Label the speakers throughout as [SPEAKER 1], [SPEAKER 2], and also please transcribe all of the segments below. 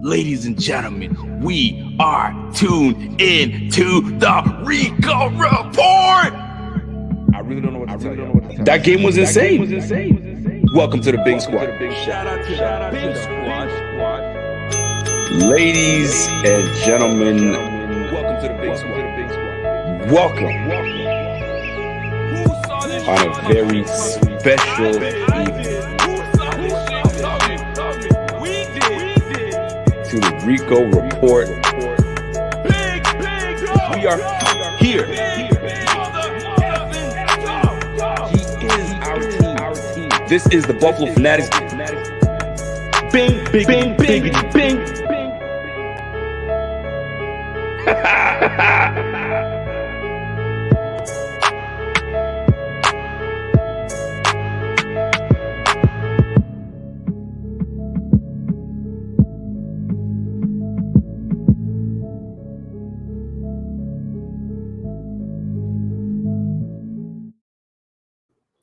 [SPEAKER 1] Ladies and gentlemen, we are tuned in to the Rico Report. I really don't know what to tell you. That game was insane. Welcome to the Big Squad. Shout out to the Big Squad. Ladies and gentlemen, welcome to the Big Squad. Welcome on a very special evening to the Rico Report. We are here. He is our team. This is the Buffalo Fanatics. Bing, bing, bing, bing, bing.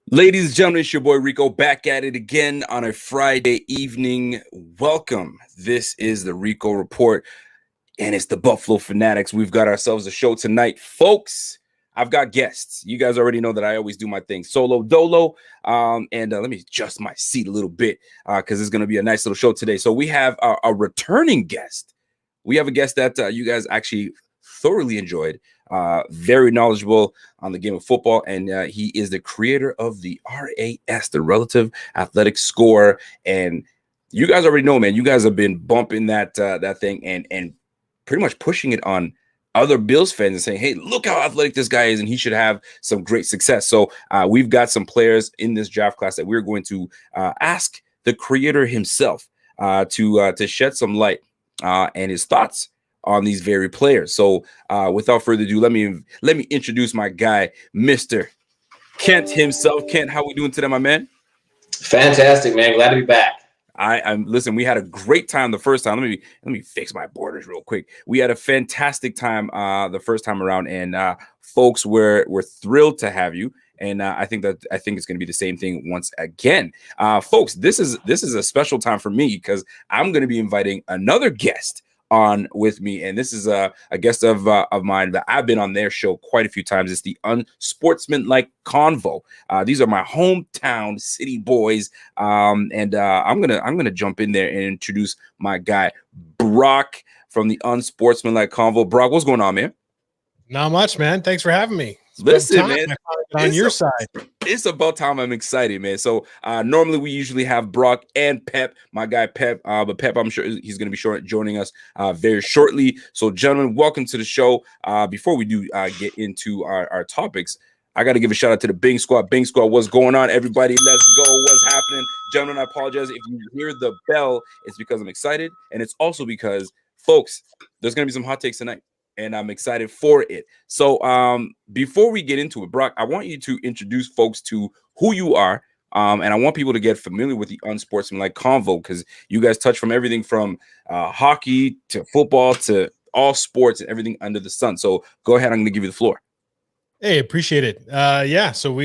[SPEAKER 1] Ladies and gentlemen, it's your boy Rico back at it again on a Friday evening. Welcome. This is the Rico Report, and it's the Buffalo Fanatics. We've got ourselves a show tonight, folks. I've got guests. You guys already know that I always do my thing solo dolo. And let me adjust my seat a little bit because it's going to be a nice little show today. So we have a returning guest. We have a guest that you guys actually thoroughly enjoyed. Very knowledgeable on the game of football, and he is the creator of the RAS, the Relative Athletic Score. And you guys already know, man, you guys have been bumping that thing and pretty much pushing it on other Bills fans and saying, hey, look how athletic this guy is, and he should have some great success. So we've got some players in this draft class that we're going to ask the creator himself to shed some light and his thoughts on these very players. So without further ado, let me introduce my guy, Mr. Kent himself. Kent, how we doing today, my man?
[SPEAKER 2] Fantastic, man. Glad to be back.
[SPEAKER 1] Listen, we had a great time the first time. Let me fix my borders real quick. We had a fantastic time the first time around, and folks, we're thrilled to have you. And I think it's going to be the same thing once again. Folks, this is a special time for me because I'm going to be inviting another guest on with me, and this is a guest of mine that I've been on their show quite a few times. It's the Unsportsmanlike Convo. These are my hometown city boys, and I'm gonna jump in there and introduce my guy Brock from the Unsportsmanlike Convo. Brock, what's going on, man?
[SPEAKER 3] Not much, man. Thanks for having me.
[SPEAKER 1] Listen, man,
[SPEAKER 3] on your side.
[SPEAKER 1] It's about time. I'm excited, man. So normally we usually have Brock and Pep, my guy Pep, but Pep, I'm sure he's going to be joining us very shortly. So, gentlemen, welcome to the show. Before we do get into our topics, I got to give a shout out to the Bing Squad. Bing Squad, what's going on, everybody? Let's go. What's happening? Gentlemen, I apologize if you hear the bell. It's because I'm excited, and it's also because, folks, there's going to be some hot takes tonight, and I'm excited for it. So before we get into it, Brock, I want you to introduce folks to who you are, and I want people to get familiar with the Unsportsmanlike Convo because you guys touch from everything from hockey to football to all sports and everything under the sun. So go ahead. I'm going to give you the floor.
[SPEAKER 3] Hey, appreciate it. So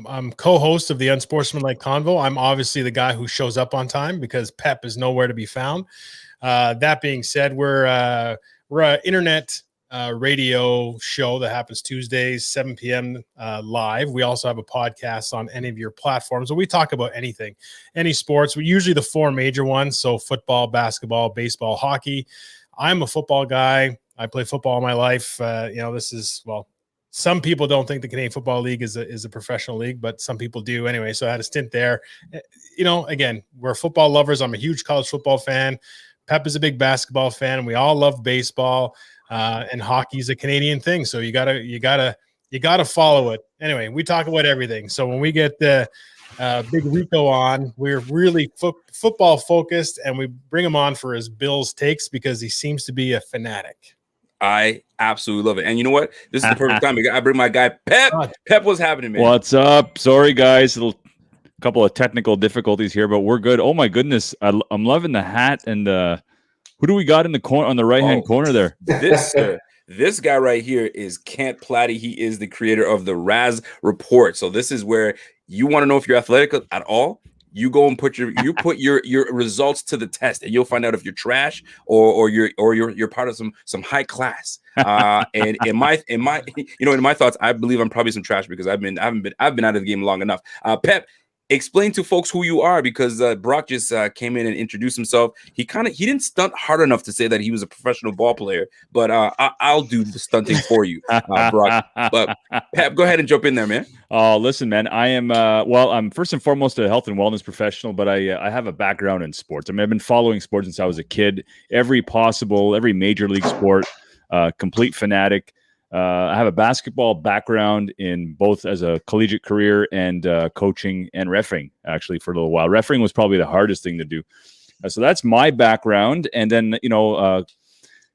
[SPEAKER 3] I'm co-host of the Unsportsmanlike Convo. I'm obviously the guy who shows up on time because Pep is nowhere to be found. That being said, we're an internet radio show that happens Tuesdays, 7 p.m. Live. We also have a podcast on any of your platforms. So we talk about anything, any sports. We usually the four major ones. So football, basketball, baseball, hockey. I'm a football guy. I play football all my life. Some people don't think the Canadian Football League is a professional league, but some people do anyway. So I had a stint there. Again, we're football lovers. I'm a huge college football fan. Pep is a big basketball fan. We all love baseball, and hockey is a Canadian thing. So you gotta follow it. Anyway, we talk about everything. So when we get the big Rico on, we're really football focused, and we bring him on for his Bills takes because he seems to be a fanatic.
[SPEAKER 1] I absolutely love it. And you know what? This is the perfect time. I bring my guy Pep. Pep, what's happening, man?
[SPEAKER 4] What's up? Sorry, guys. Couple of technical difficulties here, but we're good. Oh my goodness, I'm loving the hat and who do we got in the corner on the right hand corner there?
[SPEAKER 1] This guy right here is Kent Platte. He is the creator of the Rousseau Report. So this is where you want to know if you're athletic at all. you go and put your results to the test, and you'll find out if you're trash or you're part of some high class. And in my thoughts, I believe I'm probably some trash because I've been out of the game long enough. Pep, explain to folks who you are, because Brock just came in and introduced himself. He didn't stunt hard enough to say that he was a professional ball player, but I'll do the stunting for you, Brock. But Pep, go ahead and jump in there, man.
[SPEAKER 4] Oh, listen, man. I am I'm first and foremost a health and wellness professional, but I have a background in sports. I mean, I've been following sports since I was a kid. Every major league sport, complete fanatic. I have a basketball background in both as a collegiate career and coaching and reffing, actually, for a little while. Reffing was probably the hardest thing to do. So that's my background. And then,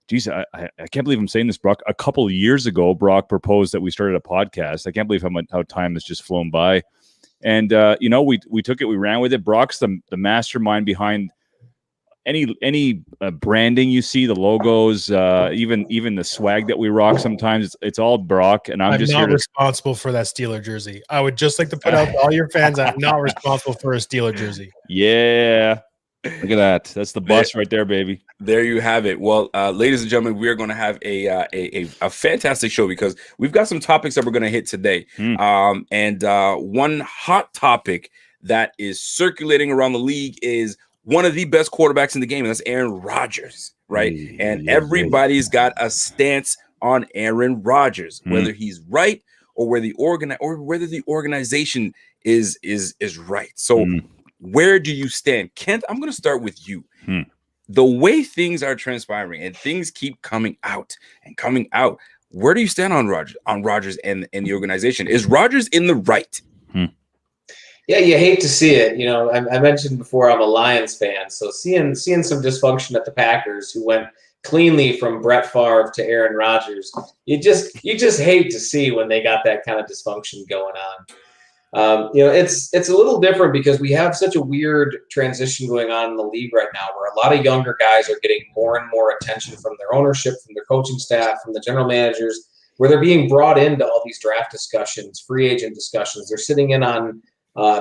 [SPEAKER 4] geez, I can't believe I'm saying this, Brock. A couple of years ago, Brock proposed that we started a podcast. I can't believe how time has just flown by. And, we took it, we ran with it. Brock's the mastermind behind any branding you see, the logos, even the swag that we rock. Sometimes it's all Brock, and I'm just
[SPEAKER 3] not responsible for that Steeler jersey. I would just like to put out to all your fans, I'm not responsible for a Steeler jersey.
[SPEAKER 4] Yeah, look at that. That's the bus right there, baby.
[SPEAKER 1] There you have it. Well, ladies and gentlemen, we are going to have a fantastic show because we've got some topics that we're going to hit today. And one hot topic that is circulating around the league is one of the best quarterbacks in the game, and that's Aaron Rodgers, right? And everybody's got a stance on Aaron Rodgers, whether he's right or whether the organization is right. So where do you stand? Kent, I'm going to start with you. The way things are transpiring and things keep coming out, where do you stand on Rodgers and the organization? Is Rodgers in the right?
[SPEAKER 2] Yeah, you hate to see it. I mentioned before I'm a Lions fan, so seeing some dysfunction at the Packers, who went cleanly from Brett Favre to Aaron Rodgers, you just hate to see when they got that kind of dysfunction going on. It's a little different because we have such a weird transition going on in the league right now, where a lot of younger guys are getting more and more attention from their ownership, from their coaching staff, from the general managers, where they're being brought into all these draft discussions, free agent discussions. They're sitting in on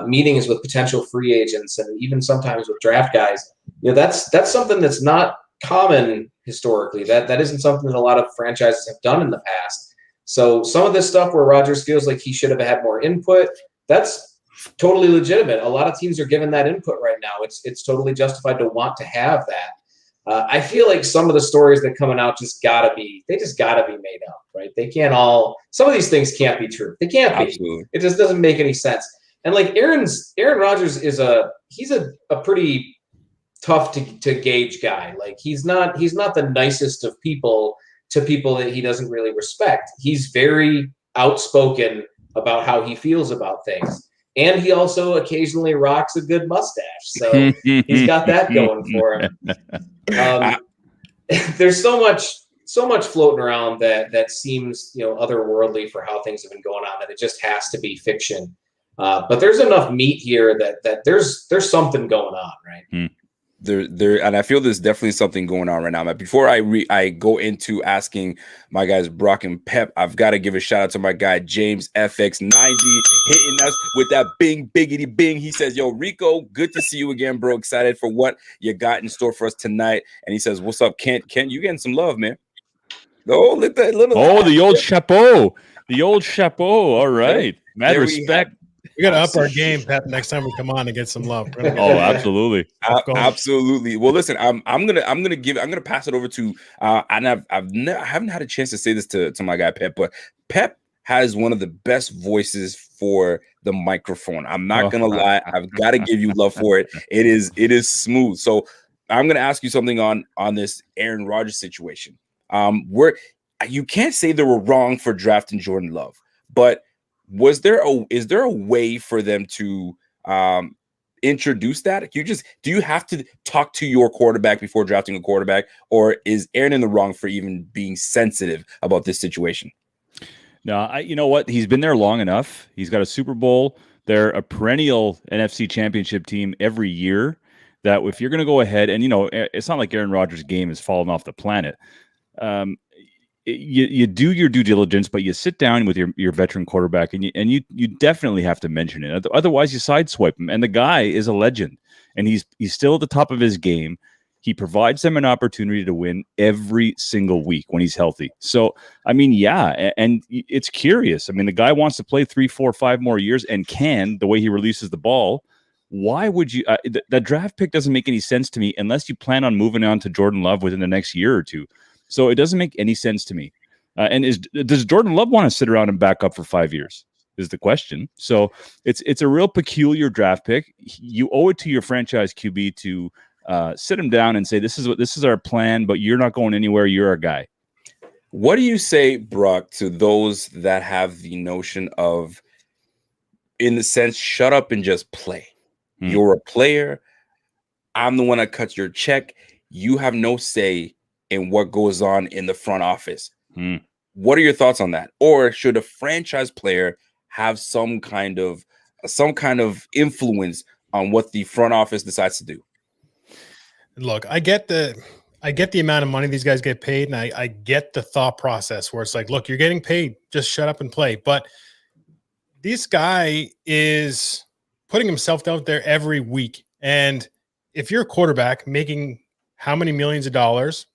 [SPEAKER 2] meetings with potential free agents and even sometimes with draft guys. That's something that's not common historically. That isn't something that a lot of franchises have done in the past. So some of this stuff where Rodgers feels like he should have had more input, that's totally legitimate. A lot of teams are giving that input right now. It's totally justified to want to have that. I feel like some of the stories that coming out just gotta be made up, right? They can't some of these things can't be true. They can't be.
[SPEAKER 1] Absolutely.
[SPEAKER 2] It just doesn't make any sense. And like Aaron Rodgers he's a pretty tough to gauge guy. Like he's not the nicest of people to people that he doesn't really respect. He's very outspoken about how he feels about things. And he also occasionally rocks a good mustache. So he's got that going for him. There's so much floating around that seems, otherworldly for how things have been going on, that it just has to be fiction. But there's enough meat here that there's something going on, right?
[SPEAKER 1] There, and I feel there's definitely something going on right now. But before I go into asking my guys Brock and Pep, I've got to give a shout out to my guy James FX90 hitting us with that biggity bing. He says, "Yo, Rico, good to see you again, bro. Excited for what you got in store for us tonight." And he says, "What's up, Kent? Kent, you getting some love, man?" Oh, look that little.
[SPEAKER 4] Oh, the old chapeau. All right, mad respect.
[SPEAKER 3] We got to up our game, Pep, next time we come on and get some love.
[SPEAKER 4] Absolutely.
[SPEAKER 1] Absolutely. Well, listen, I'm gonna pass it over to and I haven't had a chance to say this to my guy Pep, but Pep has one of the best voices for the microphone. I'm not gonna lie, I've got to give you love for it. It is smooth. So I'm gonna ask you something on this Aaron Rodgers situation. Where you can't say they were wrong for drafting Jordan Love, but is there a way for them to introduce that? Do you have to talk to your quarterback before drafting a quarterback, or is Aaron in the wrong for even being sensitive about this situation?
[SPEAKER 4] No, you know what? He's been there long enough. He's got a Super Bowl. They're a perennial NFC Championship team every year. That if you're going to go ahead and it's not like Aaron Rodgers' game has fallen off the planet. you do your due diligence, but you sit down with your veteran quarterback and you definitely have to mention it. Otherwise, you sideswipe him. And the guy is a legend, and he's still at the top of his game. He provides them an opportunity to win every single week when he's healthy. So, I mean, yeah, and it's curious. I mean, the guy wants to play 3, 4, 5 more years and can, the way he releases the ball. Why would you? That draft pick doesn't make any sense to me unless you plan on moving on to Jordan Love within the next year or two. So it doesn't make any sense to me. Does Jordan Love want to sit around and back up for 5 years? Is the question. So it's a real peculiar draft pick. You owe it to your franchise QB to sit him down and say, this is our plan, but you're not going anywhere. You're our guy.
[SPEAKER 1] What do you say, Brock, to those that have the notion of, in the sense, shut up and just play? You're a player. I'm the one that cuts your check. You have no say in what goes on in the front office. What are your thoughts on that? Or should a franchise player have some kind of influence on what the front office decides to do?
[SPEAKER 3] Look, I get the amount of money these guys get paid, and I get the thought process where it's like, look, you're getting paid, just shut up and play. But this guy is putting himself out there every week. And if you're a quarterback making how many millions of dollars,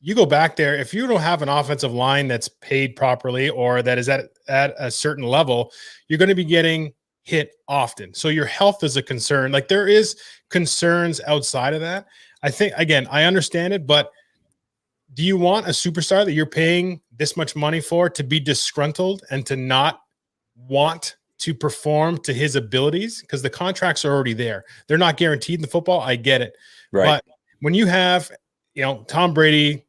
[SPEAKER 3] you go back there, if you don't have an offensive line that's paid properly or that is at a certain level, you're going to be getting hit often. So your health is a concern. Like, there is concerns outside of that. I think, again, I understand it, but do you want a superstar that you're paying this much money for to be disgruntled and to not want to perform to his abilities? Because the contracts are already there. They're not guaranteed in the football. I get it. Right. But when you have, Tom Brady,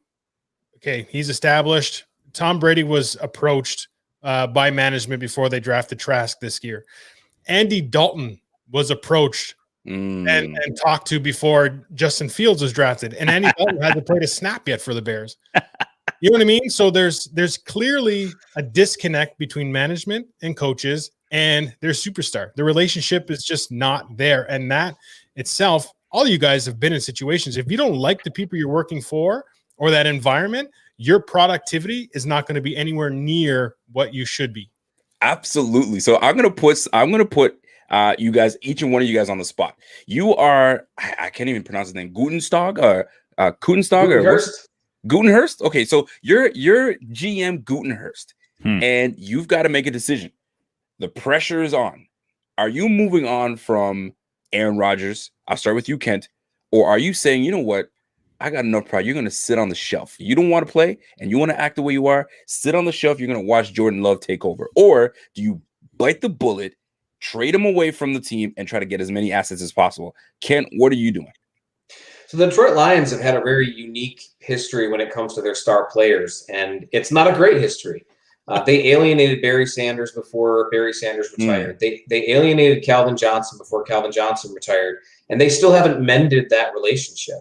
[SPEAKER 3] okay, he's established. Tom Brady was approached by management before they drafted Trask this year. Andy Dalton was approached and talked to before Justin Fields was drafted. And Andy Dalton hasn't played a snap yet for the Bears. You know what I mean? So there's clearly a disconnect between management and coaches and their superstar. The relationship is just not there. And that itself, all you guys have been in situations, if you don't like the people you're working for or that environment, your productivity is not going to be anywhere near what you should be. Absolutely.
[SPEAKER 1] So I'm going to put you guys, each and one of you guys, on the spot. You are, I can't even pronounce his name, Gutenstog or Kutenstog or Gutenhurst. Okay, so you're GM Gutenhurst, and you've got to make a decision. The pressure is on. Are you moving on from Aaron Rodgers? I'll start with you, Kent. Or are you saying, you know what? I got enough pride. You're going to sit on the shelf. You don't want to play and you want to act the way you are. Sit on the shelf. You're going to watch Jordan Love take over. Or do you bite the bullet, trade him away from the team, and try to get as many assets as possible? Kent, what are you doing?
[SPEAKER 2] So the Detroit Lions have had a very unique history when it comes to their star players, and it's not a great history. They alienated Barry Sanders before Barry Sanders retired. They alienated Calvin Johnson before Calvin Johnson retired, and they still haven't mended that relationship.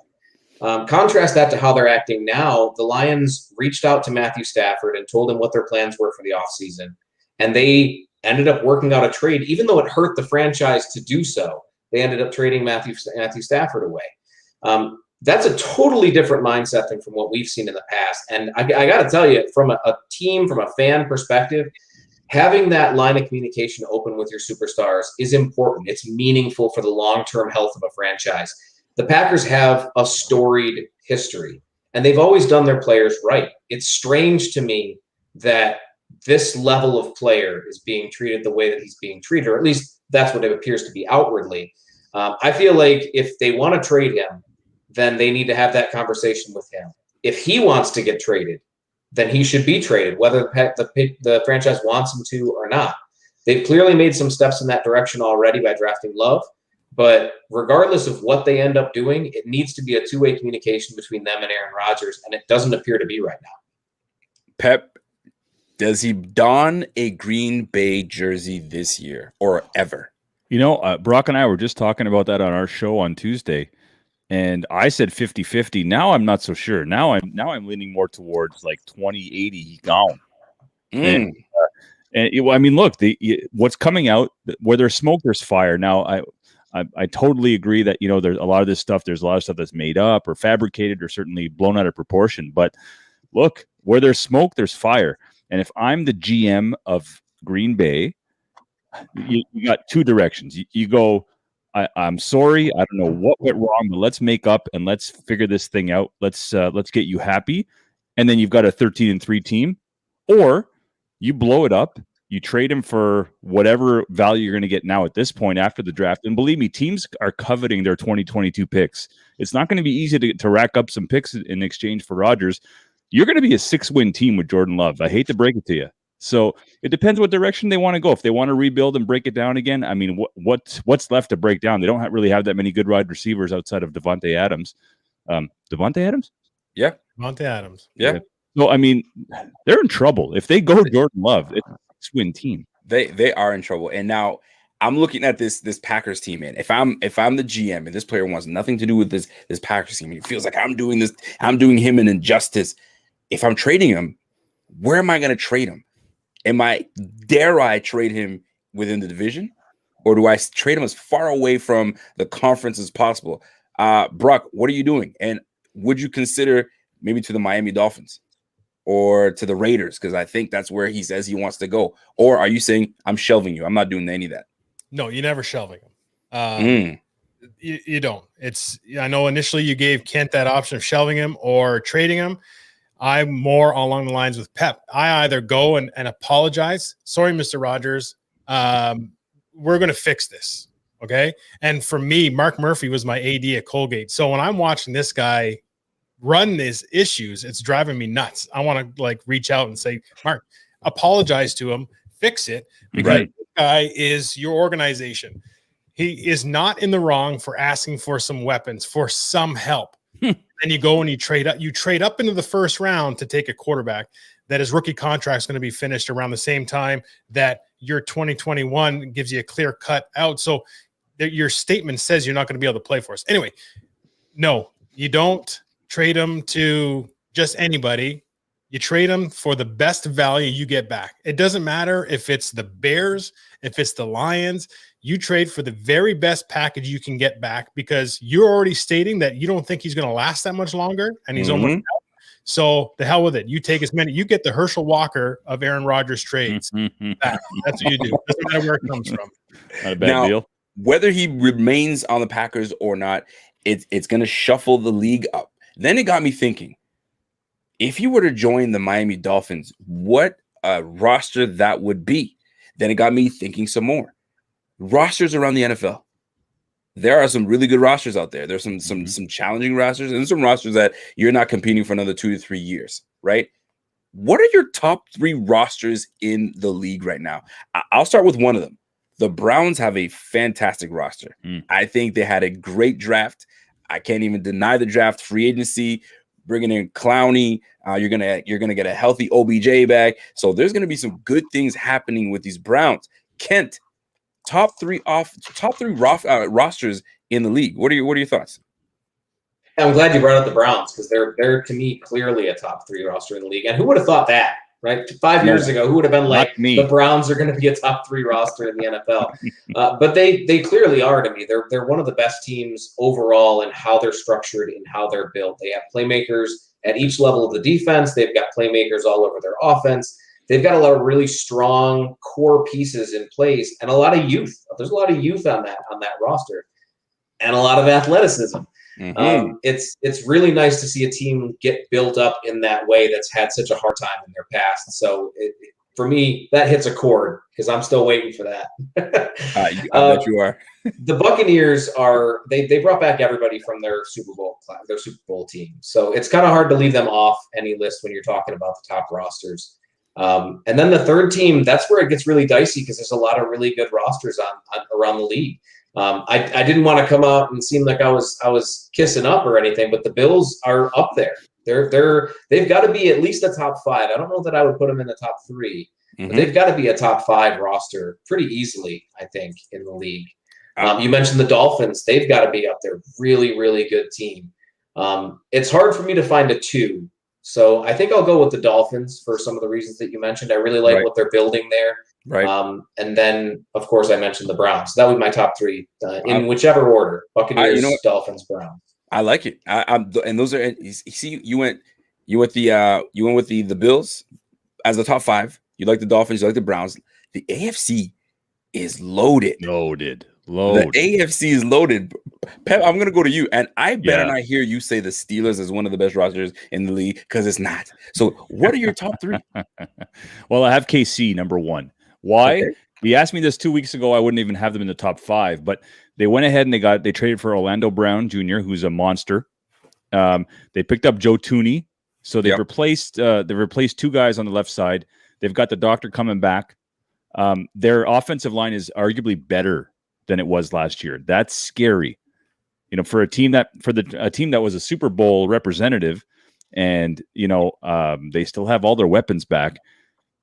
[SPEAKER 2] Contrast that to how they're acting now. The Lions reached out to Matthew Stafford and told him what their plans were for the offseason, and they ended up working out a trade. Even though it hurt the franchise to do so, they ended up trading Matthew Stafford away. That's a totally different mindset than from what we've seen in the past. And I got to tell you, from a team, from a fan perspective, having that line of communication open with your superstars is important. It's meaningful for the long-term health of a franchise. The Packers have a storied history, and they've always done their players right. It's strange to me that this level of player is being treated the way that he's being treated, or at least that's what it appears to be outwardly. I feel like if they want to trade him, then they need to have that conversation with him. If he wants to get traded, then he should be traded, whether the franchise wants him to or not. They've clearly made some steps in that direction already by drafting Love, but regardless of what they end up doing, it needs to be a two-way communication between them and Aaron Rodgers, and it doesn't appear to be right now.
[SPEAKER 1] Pep, does he don a Green Bay jersey this year or ever?
[SPEAKER 4] Brock and I were just talking about that on our show on Tuesday. And I said 50-50. Now I'm not so sure. Now I'm leaning more towards like 20-80 gone. And I mean, look, what's coming out, where there's smoke, there's fire. Now I totally agree that there's a lot of this stuff. There's a lot of stuff that's made up or fabricated or certainly blown out of proportion. But look, Where there's smoke, there's fire. And if I'm the GM of Green Bay, you got two directions. You go, I'm sorry, I don't know what went wrong, but let's make up and let's figure this thing out. Let's get you happy. And then you've got a 13-3 team, or you blow it up. You trade him for whatever value you're going to get now at this point after the draft. And believe me, teams are coveting their 2022 picks. It's not going to be easy to rack up some picks in exchange for Rodgers. You're going to be a 6-win team with Jordan Love. I hate to break it to you. So it depends what direction they want to go. If they want to rebuild and break it down again, I mean, what's left to break down? They don't really have that many good wide receivers outside of Devontae Adams. Devontae Adams?
[SPEAKER 1] Yeah.
[SPEAKER 3] Devontae Adams.
[SPEAKER 1] Yeah.
[SPEAKER 4] So, I mean, they're in trouble. If they go Jordan Love, it's a 6-win team.
[SPEAKER 1] They are in trouble. And now I'm looking at this Packers team, man. If I'm the GM and this player wants nothing to do with this Packers team, he feels like I'm doing him an injustice. If I'm trading him, where am I going to trade him? Dare I trade him within the division, or do I trade him as far away from the conference as possible? Brock, what are you doing? And would you consider maybe to the Miami Dolphins or to the Raiders? Because I think that's where he says he wants to go. Or are you saying I'm shelving you? I'm not doing any of that.
[SPEAKER 3] No, you're never shelving him. You don't. I know initially you gave Kent that option of shelving him or trading him. I'm more along the lines with Pep. I either go and apologize. Sorry, Mr. Rodgers. We're going to fix this. Okay. And for me, Mark Murphy was my AD at Colgate. So when I'm watching this guy run these issues, it's driving me nuts. I want to reach out and say, Mark, apologize to him, fix it, because this guy is your organization. He is not in the wrong for asking for some weapons, for some help. And you go and you trade up into the first round to take a quarterback that his rookie contract is going to be finished around the same time that your 2021 gives you a clear cut out. So your statement says you're not going to be able to play for us. Anyway, no, you don't trade him to just anybody. You trade him for the best value you get back. It doesn't matter if it's the Bears, if it's the Lions. You trade for the very best package you can get back, because you're already stating that you don't think he's going to last that much longer, and he's almost out. So the hell with it. You take as many. You get the Herschel Walker of Aaron Rodgers trades. That's what you do. Doesn't matter where it comes from.
[SPEAKER 4] Not a bad deal.
[SPEAKER 1] Whether he remains on the Packers or not, it's going to shuffle the league up. Then it got me thinking, if you were to join the Miami Dolphins, what a roster that would be. Then it got me thinking some more. Rosters around the NFL. There are some really good rosters out there. There's some challenging rosters, and some rosters that you're not competing for another 2 to 3 years, right? What are your top 3 rosters in the league right now? I'll start with one of them. The Browns have a fantastic roster. I think they had a great draft. I can't even deny the draft. Free agency, bringing in Clowney. You're gonna get a healthy OBJ back. So there's gonna be some good things happening with these Browns. Kent, top three rosters in the league. What are your thoughts?
[SPEAKER 2] I'm glad you brought up the Browns, because they're to me clearly a top 3 roster in the league. And who would have thought that, right? 5 years ago, who would have been like, the Browns are going to be a top 3 roster in the NFL? But they clearly are to me. They're one of the best teams overall in how they're structured and how they're built. They have playmakers at each level of the defense. They've got playmakers all over their offense. They've got a lot of really strong core pieces in place, and a lot of youth. There's a lot of youth on that roster, and a lot of athleticism. It's really nice to see a team get built up in that way that's had such a hard time in their past. So for me, that hits a chord, because I'm still waiting for that.
[SPEAKER 1] I bet you are.
[SPEAKER 2] The Buccaneers they brought back everybody from their Super Bowl team. So it's kind of hard to leave them off any list when you're talking about the top rosters. And then the third team, that's where it gets really dicey, because there's a lot of really good rosters on around the league. I didn't want to come out and seem like I was kissing up or anything, but the Bills are up there. They've got to be at least a top 5. I don't know that I would put them in the top 3, but they've got to be a top 5 roster pretty easily, I think, in the league. You mentioned the Dolphins. They've got to be up there. Really, really good team. It's hard for me to find a 2. So I think I'll go with the Dolphins for some of the reasons that you mentioned. I really like what they're building there.
[SPEAKER 1] Right.
[SPEAKER 2] And then, of course, I mentioned the Browns. So that would be my top 3 in whichever order: Buccaneers, Dolphins, Browns.
[SPEAKER 1] I like it. And those are. You see, you went You went with the Bills as the top 5. You like the Dolphins, you like the Browns. The AFC is loaded.
[SPEAKER 4] Loaded.
[SPEAKER 1] The AFC is loaded. Pep, I'm going to go to you, and I better not hear you say the Steelers is one of the best rosters in the league, because it's not. So what are your top 3?
[SPEAKER 4] Well, I have KC number 1. Why?
[SPEAKER 1] Okay.
[SPEAKER 4] You asked me this 2 weeks ago. I wouldn't even have them in the top 5, but they went ahead and they traded for Orlando Brown Jr., who's a monster. They picked up Joe Tooney, so they've replaced 2 guys on the left side. They've got the doctor coming back. Their offensive line is arguably better than it was last year. That's scary, for a team that was a Super Bowl representative, and they still have all their weapons back.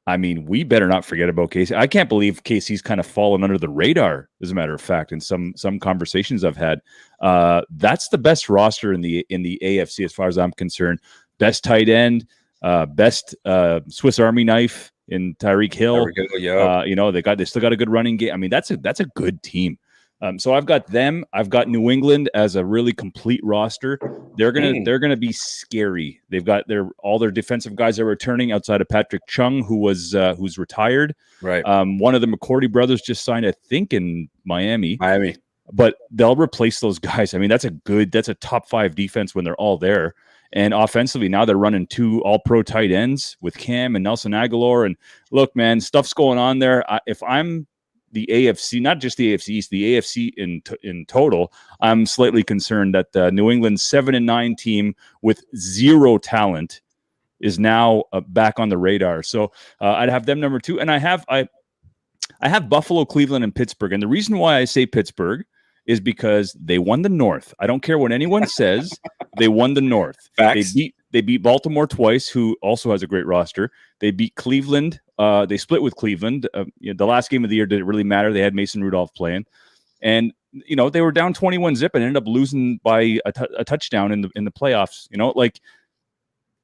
[SPEAKER 4] I mean, we better not forget about KC. I can't believe KC's kind of fallen under the radar, as a matter of fact, in some conversations I've had. That's the best roster in the AFC as far as I'm concerned. Best tight end, best Swiss Army knife in Tyreek Hill. They still got a good running game. I mean, that's a good team. So I've got them. I've got New England as a really complete roster. They're gonna be scary. They've got all their defensive guys are returning outside of Patrick Chung, who's retired.
[SPEAKER 1] Right.
[SPEAKER 4] One of the McCourty brothers just signed, I think, in Miami. But they'll replace those guys. I mean, that's a top 5 defense when they're all there. And offensively, now they're running 2 all-pro tight ends with Cam and Nelson Aguilar. And look, man, stuff's going on there. If I'm the AFC, not just the AFC East, the AFC in total, I'm slightly concerned that New England's 7-9 team with 0 talent is now back on the radar. So I'd have them number 2. And I have Buffalo, Cleveland, and Pittsburgh. And the reason why I say Pittsburgh is because they won the North. I don't care what anyone says. They won the North.
[SPEAKER 1] Facts.
[SPEAKER 4] They beat Baltimore twice, who also has a great roster. They beat Cleveland. They split with Cleveland. The last game of the year didn't really matter. They had Mason Rudolph playing, and they were down 21-0 and ended up losing by a touchdown in the playoffs.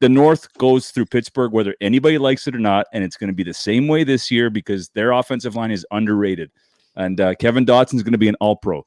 [SPEAKER 4] The North goes through Pittsburgh, whether anybody likes it or not, and it's going to be the same way this year because their offensive line is underrated, and Kevin Dotson's going to be an All-Pro.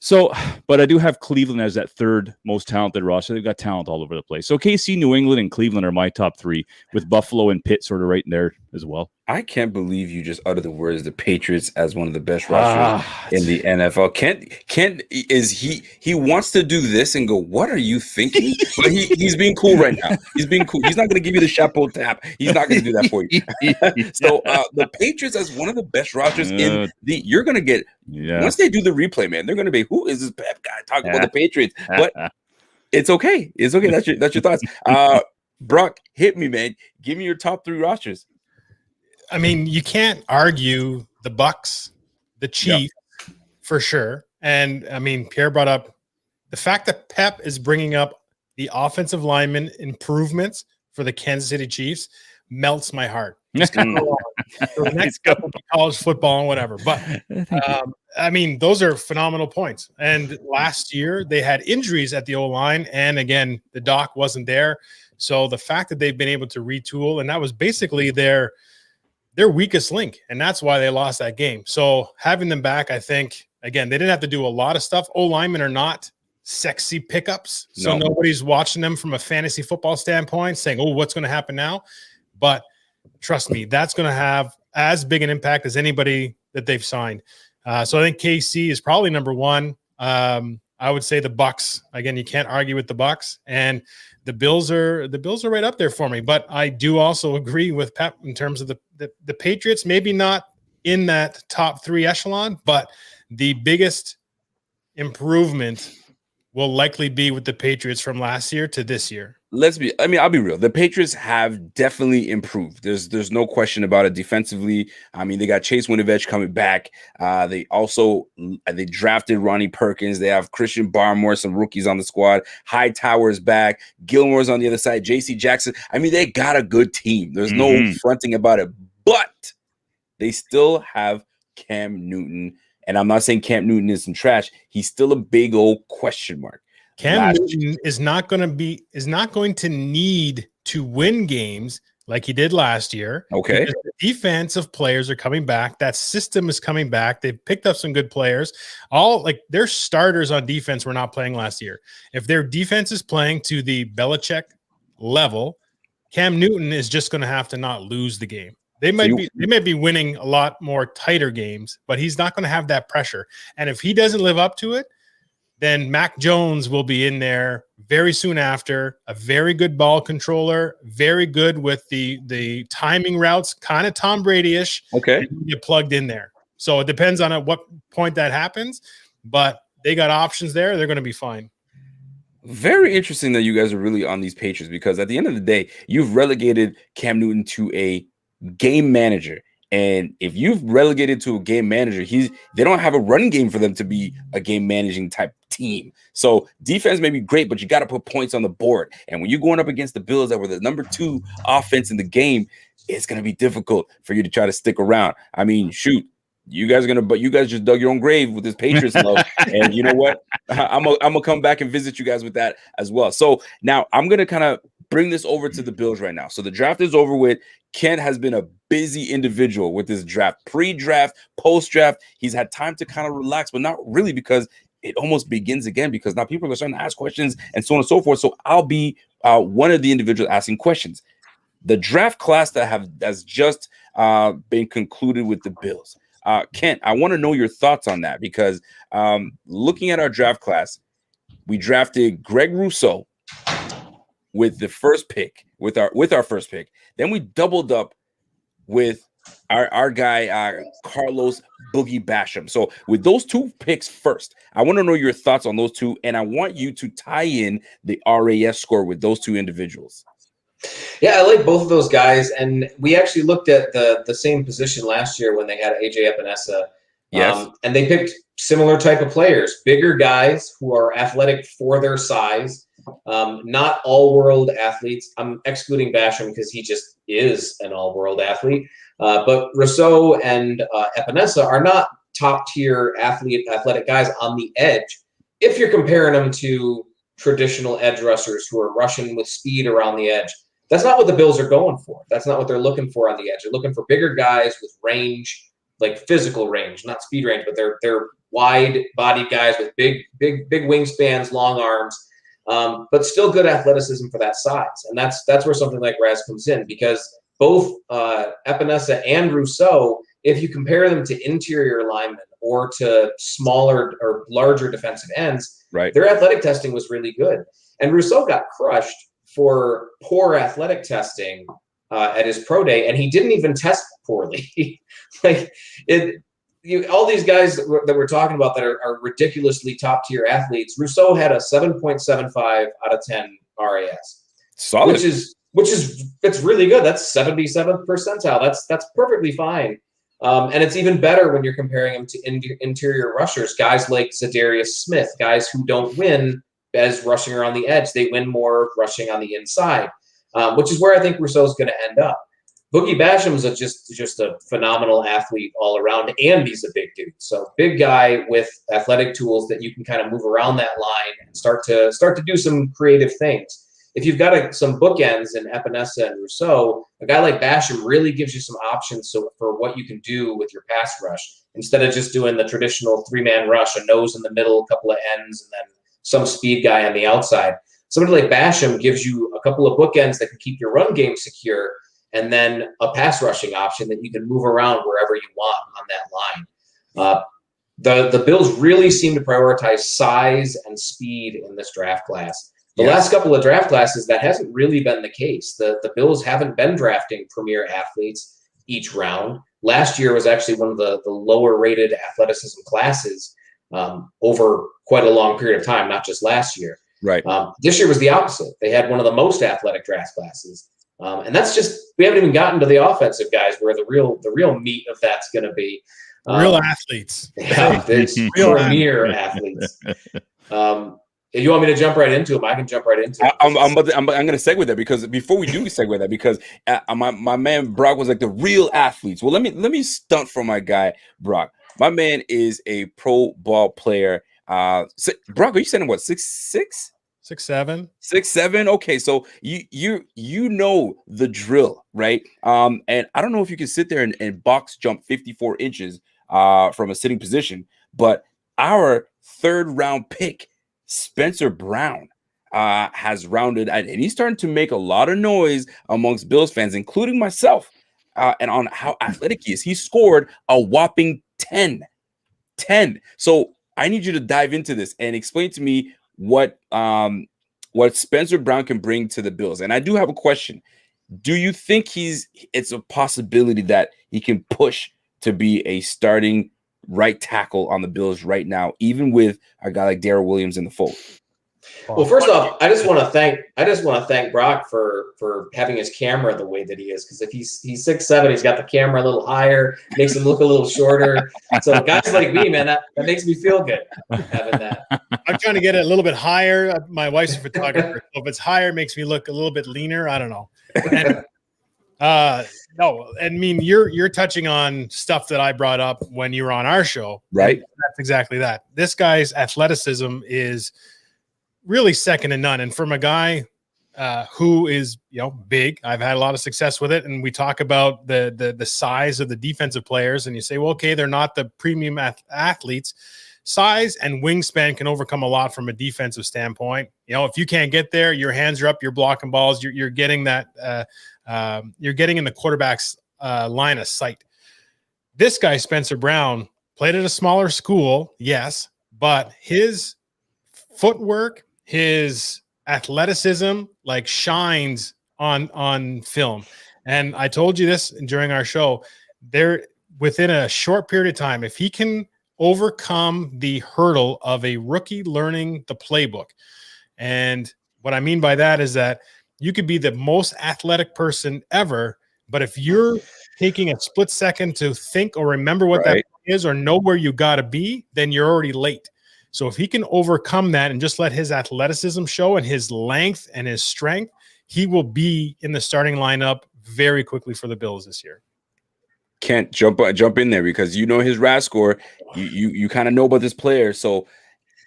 [SPEAKER 4] So, but I do have Cleveland as that 3rd most talented roster. They've got talent all over the place. So KC, New England, and Cleveland are my top 3, with Buffalo and Pitt sort of right in there as well.
[SPEAKER 1] I can't believe you just uttered the words the Patriots as one of the best rosters in the NFL. Kent is he wants to do this and go, what are you thinking? But he's being cool right now. He's being cool. He's not going to give you the chapeau tap. He's not going to do that for you. So the Patriots as one of the best rosters you're going to get once they do the replay, man, they're going to be, who is this Pep guy talking about the Patriots? But it's okay. It's okay. That's your thoughts. Brock, hit me, man. Give me your top 3 rosters.
[SPEAKER 3] I mean, you can't argue the Bucks, the Chiefs, for sure. And I mean, Pierre brought up the fact that Pep is bringing up the offensive lineman improvements for the Kansas City Chiefs melts my heart. The next couple of college football and whatever. But I mean, those are phenomenal points. And last year they had injuries at the O-line. And again, the doc wasn't there. So the fact that they've been able to retool, and that was basically their weakest link, and that's why they lost that game. So having them back, I think, again, they didn't have to do a lot of stuff. O-linemen are not sexy pickups, so nobody's watching them from a fantasy football standpoint saying, oh, what's going to happen now? But trust me, that's going to have as big an impact as anybody that they've signed. So I think KC is probably number 1. I would say the Bucks. Again, you can't argue with the Bucks, and the Bills are right up there for me. But I do also agree with Pep in terms of the Patriots. Maybe not in that top 3 echelon, but the biggest improvement will likely be with the Patriots from last year to this year.
[SPEAKER 1] I'll be real. The Patriots have definitely improved. There's no question about it. Defensively, I mean, they got Chase Winovich coming back. They drafted Ronnie Perkins. They have Christian Barmore, some rookies on the squad. Hightower's back. Gilmore's on the other side. J.C. Jackson. I mean, they got a good team. There's no fronting about it. But they still have Cam Newton. And I'm not saying Cam Newton isn't trash. He's still a big old question mark.
[SPEAKER 3] Cam Newton is not going to need to win games like he did last year.
[SPEAKER 1] Okay.
[SPEAKER 3] The defensive players are coming back. That system is coming back. They've picked up some good players. Their starters on defense were not playing last year. If their defense is playing to the Belichick level, Cam Newton is just going to have to not lose the game. They may be winning a lot more tighter games, but he's not going to have that pressure. And if he doesn't live up to it, then Mac Jones will be in there very soon after, a very good ball controller, very good with the timing routes, kind of Tom Brady-ish.
[SPEAKER 1] Okay.
[SPEAKER 3] Get plugged in there. So it depends on at what point that happens, but they got options there. They're going to be fine.
[SPEAKER 1] Very interesting that you guys are really on these Patriots, because at the end of the day, you've relegated Cam Newton to a game manager. And if you've relegated to a game manager, they don't have a run game for them to be a game managing type team. So defense may be great, but you got to put points on the board. And when you're going up against the Bills that were the number 2 offense in the game, it's going to be difficult for you to try to stick around. I mean, shoot, you guys just dug your own grave with this Patriots love. And you know what? I'm gonna come back and visit you guys with that as well. So now I'm gonna kind of bring this over to the Bills right now. So the draft is over with. Kent has been a busy individual with this draft, pre-draft, post-draft. He's had time to kind of relax, but not really, because it almost begins again, because now people are starting to ask questions and so on and so forth. So I'll be one of the individuals asking questions. The draft class that has just been concluded with the Bills. Kent, I want to know your thoughts on that, because looking at our draft class, we drafted Greg Rousseau with the first pick, with our first pick. Then we doubled up with our guy Carlos Boogie Basham. So with those 2 picks first, I want to know your thoughts on those 2, and I want you to tie in the RAS score with those 2 individuals.
[SPEAKER 2] Yeah, I like both of those guys, and we actually looked at the same position last year when they had AJ Epinesa.
[SPEAKER 1] Yes.
[SPEAKER 2] And they picked similar type of players, bigger guys who are athletic for their size, not all-world athletes. I'm excluding Basham because he just is an all-world athlete. But Rousseau and Epinesa are not top-tier athletic guys on the edge. If you're comparing them to traditional edge rushers who are rushing with speed around the edge, that's not what the Bills are going for. That's not what they're looking for on the edge. They're looking for bigger guys with range, like physical range, not speed range, but they're wide-bodied guys with big wingspans, long arms, but still good athleticism for that size. And that's where something like Raz comes in, because both Epinesa and Rousseau, if you compare them to interior linemen or to smaller or larger defensive ends,
[SPEAKER 1] right,
[SPEAKER 2] their athletic testing was really good. And Rousseau got crushed for poor athletic testing at his pro day, and he didn't even test poorly. All these guys that we're talking about that are ridiculously top-tier athletes, Rousseau had a 7.75 out of 10 RAS.
[SPEAKER 1] Solid.
[SPEAKER 2] Which is it's really good. That's 77th percentile. That's perfectly fine. And it's even better when you're comparing them to interior rushers, guys like Zadarius Smith, guys who don't win as rushing around the edge. They win more rushing on the inside, which is where I think Rousseau's going to end up. Boogie Basham's just a phenomenal athlete all around, and he's a big dude. So big guy with athletic tools that you can kind of move around that line and start to do some creative things. If you've got some bookends in Epinesa and Rousseau, a guy like Basham really gives you some options for what you can do with your pass rush, instead of just doing the traditional 3-man rush, a nose in the middle, a couple of ends, and then some speed guy on the outside. Somebody like Basham gives you a couple of bookends that can keep your run game secure, and then a pass rushing option that you can move around wherever you want on that line. The Bills really seem to prioritize size and speed in this draft class. The last couple of draft classes, that hasn't really been the case. The Bills haven't been drafting premier athletes each round. Last year was actually one of the lower rated athleticism classes over quite a long period of time, not just last year.
[SPEAKER 1] Right.
[SPEAKER 2] This year was the opposite. They had one of the most athletic draft classes. And that's just, we haven't even gotten to the offensive guys where the real meat of that's going to be.
[SPEAKER 3] Real athletes.
[SPEAKER 2] Yeah, it's real premier athletes. If you want me to jump right into them, I can jump right into it.
[SPEAKER 1] I'm going to segue there, because before we do segue that, because my man Brock was like the real athletes. Well, let me stunt for my guy Brock. My man is a pro ball player. Brock, are you saying what, 6'6"?
[SPEAKER 3] 6'7".
[SPEAKER 1] 6'7". Okay, so you know the drill, right? And I don't know if you can sit there and box jump 54 inches from a sitting position, but our 3rd round pick, Spencer Brown, has rounded, and he's starting to make a lot of noise amongst Bills fans, including myself, and on how athletic he is. He scored a whopping 10. So I need you to dive into this and explain to me what Spencer Brown can bring to the Bills. And I do have a question. Do you think it's a possibility that he can push to be a starting right tackle on the Bills right now, even with a guy like Darrell Williams in the fold?
[SPEAKER 2] Well, first off, I just want to thank Brock for having his camera the way that he is, because if he's 6'7", he's got the camera a little higher, makes him look a little shorter. So guys like me, man, that makes me feel good having that.
[SPEAKER 3] I'm trying to get it a little bit higher. My wife's a photographer, so if it's higher, it makes me look a little bit leaner. I don't know. And, no, I mean you're touching on stuff that I brought up when you were on our show,
[SPEAKER 1] right?
[SPEAKER 3] That's exactly that. This guy's athleticism is really second to none, and from a guy who is big, I've had a lot of success with it. And we talk about the size of the defensive players, and you say, well, okay, they're not the premium athletes. Size and wingspan can overcome a lot from a defensive standpoint. If you can't get there, your hands are up, you're blocking balls, you're getting that. You're getting in the quarterback's line of sight. This guy, Spencer Brown, played at a smaller school, yes, but his footwork, his athleticism, shines on film. And I told you this during our show. There, within a short period of time, if he can overcome the hurdle of a rookie learning the playbook, and what I mean by that is that you could be the most athletic person ever, but if you're taking a split second to think or remember what that is or know where you got to be, then you're already late. So if he can overcome that and just let his athleticism show and his length and his strength, he will be in the starting lineup very quickly for the Bills this year.
[SPEAKER 1] Kent, jump in there, because his RAS score. You kind of know about this player. So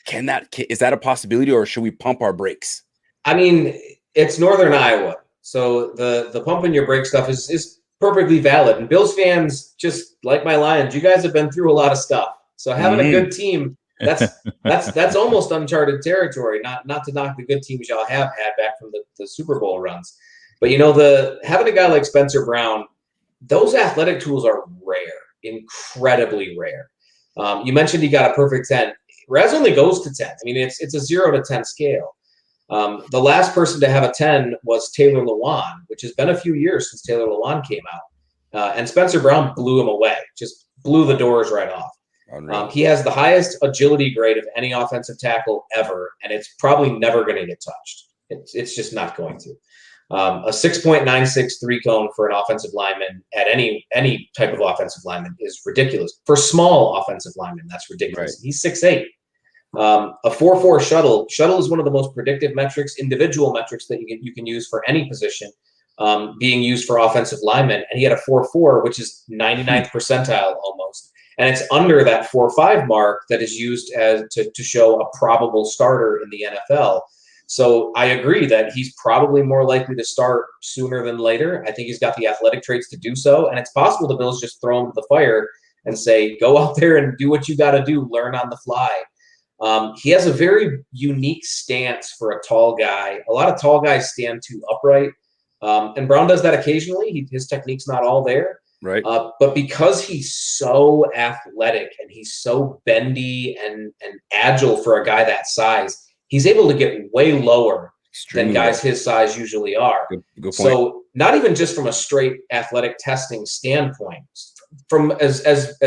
[SPEAKER 1] is that a possibility, or should we pump our brakes?
[SPEAKER 2] I mean, it's Northern Iowa, so the pumping your brake stuff is perfectly valid. And Bills fans, just like my Lions, you guys have been through a lot of stuff. So having a good team, that's almost uncharted territory. Not to knock the good teams y'all have had back from the Super Bowl runs, but having a guy like Spencer Brown, those athletic tools are rare, incredibly rare. You mentioned he got a perfect 10. Raz only goes to 10. I mean, it's a 0 to 10 scale. The last person to have a 10 was Taylor Lewan, which has been a few years since Taylor Lewan came out. And Spencer Brown blew him away, just blew the doors right off. He has the highest agility grade of any offensive tackle ever, and it's probably never going to get touched. It's just not going to. A 6.96 3-cone for an offensive lineman at any type of offensive lineman is ridiculous. For small offensive linemen, that's ridiculous. Right. He's 6'8". A 4.4 shuttle. Shuttle is one of the most predictive metrics, individual metrics that you can use for any position, being used for offensive linemen. And he had a 4.4, which is 99th percentile almost. And it's under that 4.5 mark that is used to show a probable starter in the NFL. So I agree that he's probably more likely to start sooner than later. I think he's got the athletic traits to do so. And it's possible the Bills just throw him to the fire and say, go out there and do what you got to do, learn on the fly. He has a very unique stance for a tall guy. A lot of tall guys stand too upright. And Brown does that occasionally. His technique's not all there.
[SPEAKER 1] Right.
[SPEAKER 2] But because he's so athletic and he's so bendy and agile for a guy that size, he's able to get way lower than guys his size usually are. Good point. So not even just from a straight athletic testing standpoint, from as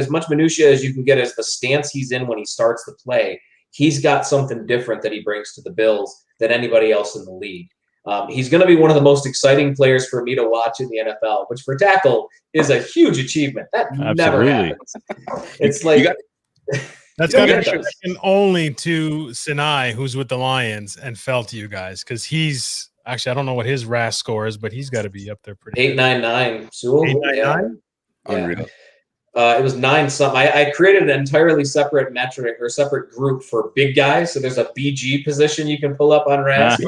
[SPEAKER 2] much minutia as you can get as the stance he's in when he starts the play, he's got something different that he brings to the Bills than anybody else in the league. He's going to be one of the most exciting players for me to watch in the NFL, which for tackle is a huge achievement. That never happens. It's like
[SPEAKER 3] that's got to be second only to Sinai, who's with the Lions, and fell to you guys, because he's actually, I don't know what his RAS score is, but he's got to be up there pretty
[SPEAKER 2] 899. Sewell,
[SPEAKER 3] 899.
[SPEAKER 1] Unreal.
[SPEAKER 2] It was 9 something. I created an entirely separate metric or separate group for big guys. So there's a BG position you can pull up on RAS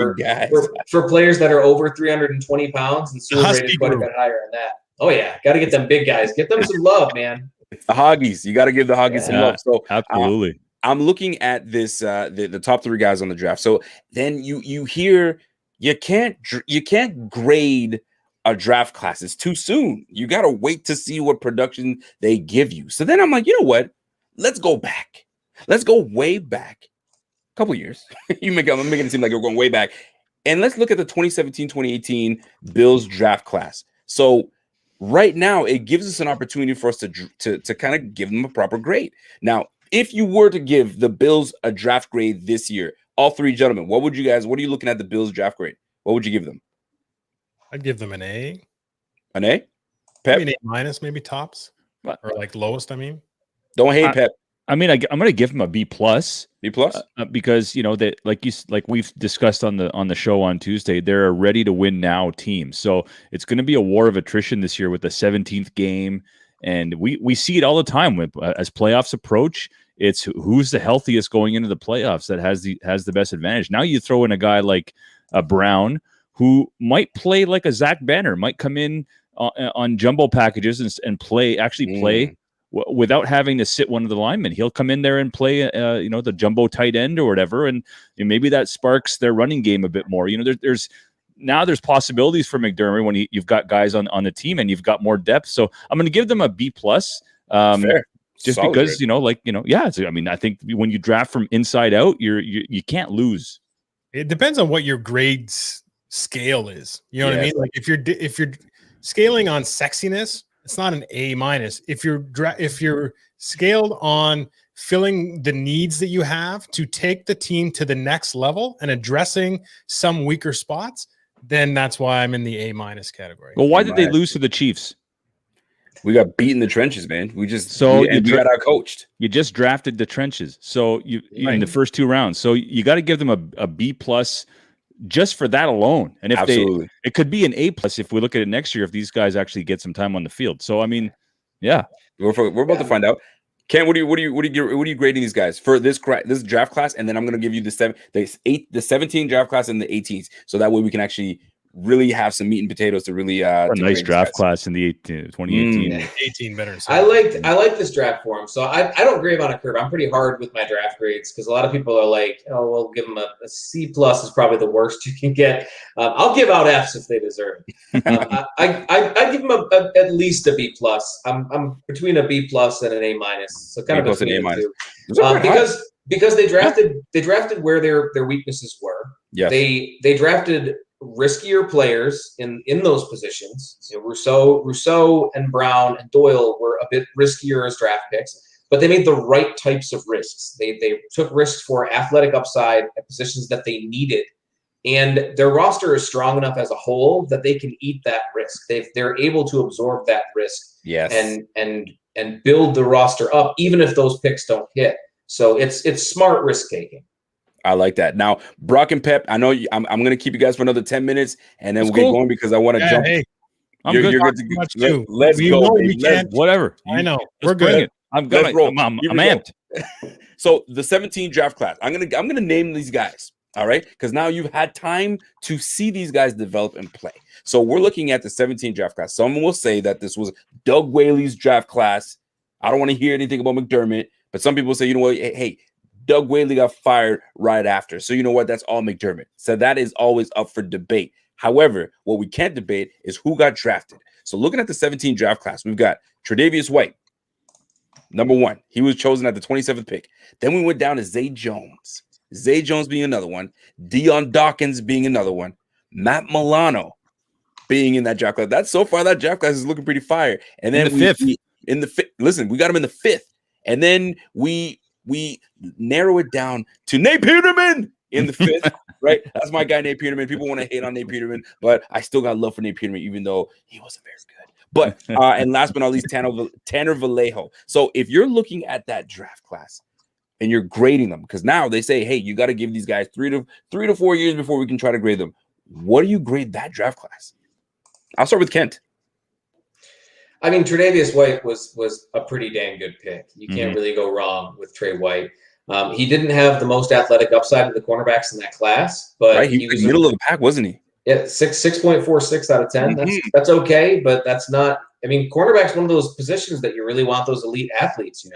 [SPEAKER 2] for players that are over 320 pounds, and Sewell rated quite a bit higher than that. Oh yeah, got to get them big guys. Get them some love, man.
[SPEAKER 1] The Hoggies, you got to give the Hoggies some love. So
[SPEAKER 4] absolutely.
[SPEAKER 1] I'm looking at this the top 3 guys on the draft. So then you hear you can't grade a draft class. It's too soon. You got to wait to see what production they give you. So then I'm like, you know what? Let's go back. Let's go way back. A couple years. I'm making it seem like we're going way back. And let's look at the 2017-2018 Bills draft class. So right now, it gives us an opportunity for us to kind of give them a proper grade. Now, if you were to give the Bills a draft grade this year, all 3 gentlemen, what are you looking at the Bills draft grade? What would you give them?
[SPEAKER 3] I'd give them an A.
[SPEAKER 1] An A? Pep?
[SPEAKER 3] Maybe an A-, maybe tops. Or like lowest, I mean.
[SPEAKER 1] Don't hate Pep.
[SPEAKER 4] I mean, I'm going to give him a B+.
[SPEAKER 1] B+?
[SPEAKER 4] Because, that like we've discussed on the show on Tuesday, they're a ready to win now team. So it's going to be a war of attrition this year with the 17th game. And we see it all the time as playoffs approach. It's who's the healthiest going into the playoffs that has the best advantage. Now you throw in a guy like Brown, who might play like a Zach Banner, might come in on jumbo packages and play without having to sit one of the linemen. He'll come in there and play, the jumbo tight end or whatever, and maybe that sparks their running game a bit more. There's possibilities for McDermott when you've got guys on the team and you've got more depth. So I'm going to give them a B+.
[SPEAKER 1] Fair.
[SPEAKER 4] Just solid because grade. I think when you draft from inside out, you can't lose.
[SPEAKER 3] It depends on what your grades scale is. You know what I mean? Like if you're scaling on sexiness, it's not an A-. If you're scaled on filling the needs that you have to take the team to the next level and addressing some weaker spots, then that's why I'm in the A- category.
[SPEAKER 4] Well, why did they lose to the Chiefs?
[SPEAKER 1] We got beat in the trenches, man. We got out coached.
[SPEAKER 4] You just drafted the trenches, so in the first 2 rounds. So you got to give them a B+ just for that alone. And if it could be an A+ if we look at it next year if these guys actually get some time on the field. So I mean, yeah,
[SPEAKER 1] we're about to find out. Ken, what are you grading these guys for this draft class? And then I'm going to give you the 17 draft class and the 18s, so that way we can actually really have some meat and potatoes to really
[SPEAKER 4] a nice draft class in the 2018.
[SPEAKER 3] 18 better.
[SPEAKER 2] I like this draft for him. So I don't grade on a curve. I'm pretty hard with my draft grades because a lot of people are like, oh, we'll give them a C+ is probably the worst you can get. I'll give out Fs if they deserve it. I give them at least a B+. I'm between a B+ and an A-, so kind of between the two. Because they drafted where their weaknesses were.
[SPEAKER 1] Yes.
[SPEAKER 2] They drafted riskier players in those positions. Rousseau and Brown and Doyle were a bit riskier as draft picks, but they made the right types of risks. They took risks for athletic upside at positions that they needed, and their roster is strong enough as a whole that they can eat that risk. They're able to absorb that risk, and build the roster up even if those picks don't hit. So it's smart risk taking.
[SPEAKER 1] I like that. Now, Brock and Pep, I know I'm going to keep you guys for another 10 minutes, and then we'll get going because I want to jump.
[SPEAKER 3] Hey,
[SPEAKER 1] you're good to go. Let's go.
[SPEAKER 4] Whatever.
[SPEAKER 3] I know. We're good.
[SPEAKER 4] I'm amped.
[SPEAKER 1] So the 17 draft class, I'm gonna name these guys. All right, because now you've had time to see these guys develop and play. So we're looking at the 17 draft class. Someone will say that this was Doug Whaley's draft class. I don't want to hear anything about McDermott, but some people say, you know what, hey, Doug Whaley got fired right after. So you know what? That's all McDermott. So that is always up for debate. However, what we can't debate is who got drafted. So looking at the 17 draft class, we've got Tre'Davious White, number 1. He was chosen at the 27th pick. Then we went down to Zay Jones. Zay Jones being another one. Dion Dawkins being another one. Matt Milano being in that draft class. That draft class is looking pretty fire. And then in the fifth. Listen, we got him in the 5th. And then we narrow it down to Nate Peterman in the 5th, right? That's my guy, Nate Peterman. People want to hate on Nate Peterman, but I still got love for Nate Peterman, even though he wasn't very good. But and last but not least, Tanner Vallejo. So if you're looking at that draft class and you're grading them, because now they say, hey, you got to give these guys 3 to 4 years before we can try to grade them. What do you grade that draft class? I'll start with Kent.
[SPEAKER 2] I mean, Tre'Davious White was a pretty dang good pick. You can't really go wrong with Trey White. He didn't have the most athletic upside of the cornerbacks in that class, but
[SPEAKER 1] he was middle of the pack, wasn't he?
[SPEAKER 2] Yeah, 6.46 out of 10. That's okay, but that's not. I mean, cornerback's one of those positions that you really want those elite athletes.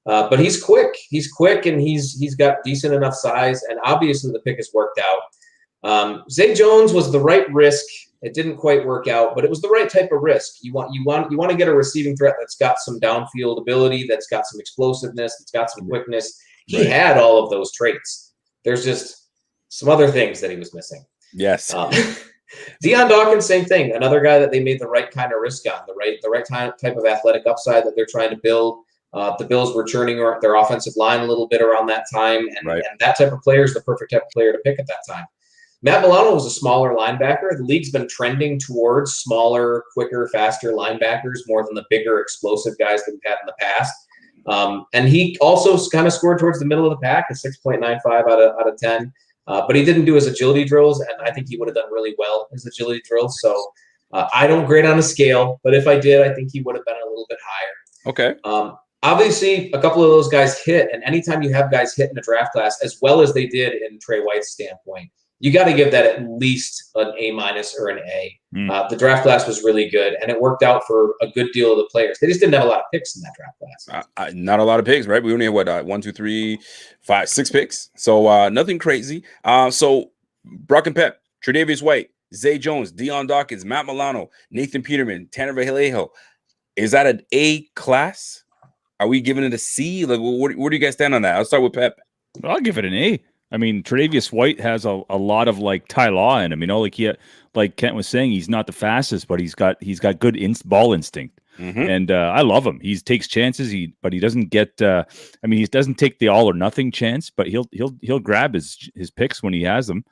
[SPEAKER 2] But he's quick. He's quick, and he's got decent enough size, and obviously the pick has worked out. Zay Jones was the right risk. It didn't quite work out, but it was the right type of risk. You want to get a receiving threat that's got some downfield ability, that's got some explosiveness, that's got some quickness. He had all of those traits. There's just some other things that he was missing.
[SPEAKER 1] Yes.
[SPEAKER 2] Deion Dawkins, same thing. Another guy that they made the right kind of risk on, the right type of athletic upside that they're trying to build. The Bills were churning their offensive line a little bit around that time, and that type of player is the perfect type of player to pick at that time. Matt Milano was a smaller linebacker. The league's been trending towards smaller, quicker, faster linebackers more than the bigger, explosive guys that we've had in the past. And he also kind of scored towards the middle of the pack, a 6.95 out of 10. But he didn't do his agility drills, and I think he would have done really well in his agility drills. So I don't grade on a scale, but if I did, I think he would have been a little bit higher.
[SPEAKER 1] Okay.
[SPEAKER 2] Obviously, a couple of those guys hit, and anytime you have guys hit in a draft class, as well as they did in Trey White's standpoint, you got to give that at least an A- or an A. The draft class was really good, and it worked out for a good deal of the players. They just didn't have a lot of picks in that draft class.
[SPEAKER 1] Not a lot of picks, right? We only had 1, 2, 3, 5, 6 picks. So nothing crazy. So Brock and Pep, Tre'Davious White, Zay Jones, Deion Dawkins, Matt Milano, Nathan Peterman, Tanner Vallejo. Is that an A class? Are we giving it a C? Like, where do you guys stand on that? I'll start with Pep.
[SPEAKER 4] I'll give it an A. I mean, Tre'Davious White has a lot of like Ty Law in him. You know, like Kent was saying, he's not the fastest, but he's got good ball instinct, and I love him. He takes chances, but he doesn't get. He doesn't take the all or nothing chance, but he'll grab his picks when he has them.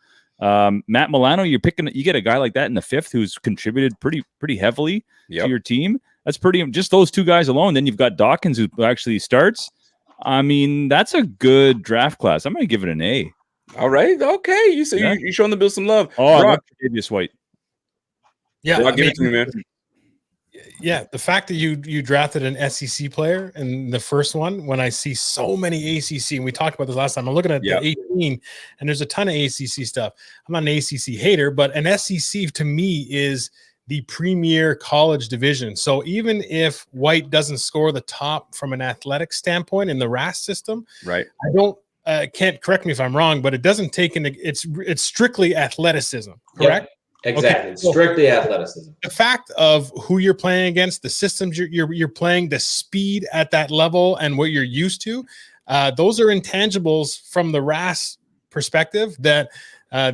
[SPEAKER 4] Matt Milano, you get a guy like that in the 5th who's contributed pretty heavily to your team. That's just those two guys alone. Then you've got Dawkins who actually starts. I mean, that's a good draft class. I'm going to give it an A.
[SPEAKER 1] All right. Okay. You're showing the Bills some love.
[SPEAKER 4] Oh, Brock, Tre'Davious White.
[SPEAKER 3] Yeah.
[SPEAKER 1] I'll give it to me, man.
[SPEAKER 3] Yeah. The fact that you drafted an SEC player in the first one, when I see so many ACC, and we talked about this last time, I'm looking at the 18, and there's a ton of ACC stuff. I'm not an ACC hater, but an SEC to me is the premier college division. So even if White doesn't score the top from an athletic standpoint in the RAS system,
[SPEAKER 1] right?
[SPEAKER 3] I don't can't correct me if I'm wrong, but it doesn't take into it's strictly athleticism, correct?
[SPEAKER 2] Yep, exactly.
[SPEAKER 3] Okay. So
[SPEAKER 2] strictly athleticism.
[SPEAKER 3] the fact of who you're playing against, the systems you're playing, the speed at that level, and what you're used to, those are intangibles from the RAS perspective that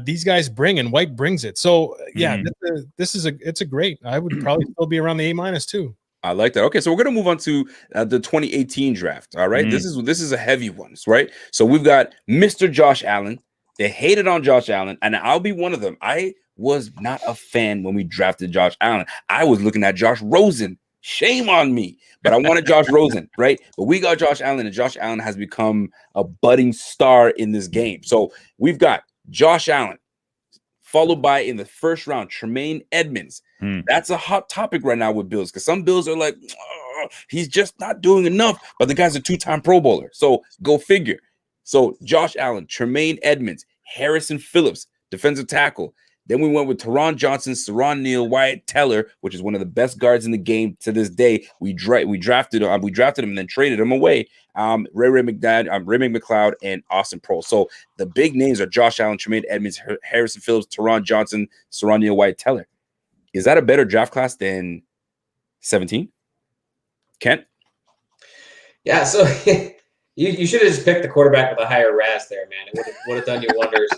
[SPEAKER 3] these guys bring, and White brings it. So it's a great. I would probably still be around the A- too.
[SPEAKER 1] I like that. Okay, so we're gonna move on to the 2018 draft. All right, this is a heavy one, right? So we've got Mr. Josh Allen. They hated on Josh Allen, and I'll be one of them. I was not a fan when we drafted Josh Allen. I was looking at Josh Rosen. Shame on me, but I wanted Josh Rosen, right? But we got Josh Allen, and Josh Allen has become a budding star in this game. So we've got Josh Allen, followed by in the first round, Tremaine Edmonds. That's a hot topic right now with Bills, because some Bills are like, he's just not doing enough, but the guy's a 2-time Pro Bowler. So go figure. So Josh Allen, Tremaine Edmonds, Harrison Phillips, defensive tackle. Then we went with Teron Johnson, Saron Neal, Wyatt Teller, which is one of the best guards in the game to this day. We drafted him and then traded him away. Ray McLeod, and Austin Proehl. So the big names are Josh Allen, Tremaine Edmonds, Harrison Phillips, Teron Johnson, Saron Neal, Wyatt Teller. Is that a better draft class than 17? Kent?
[SPEAKER 2] Yeah, so you should have just picked the quarterback with a higher RAS there, man. It would have done you wonders.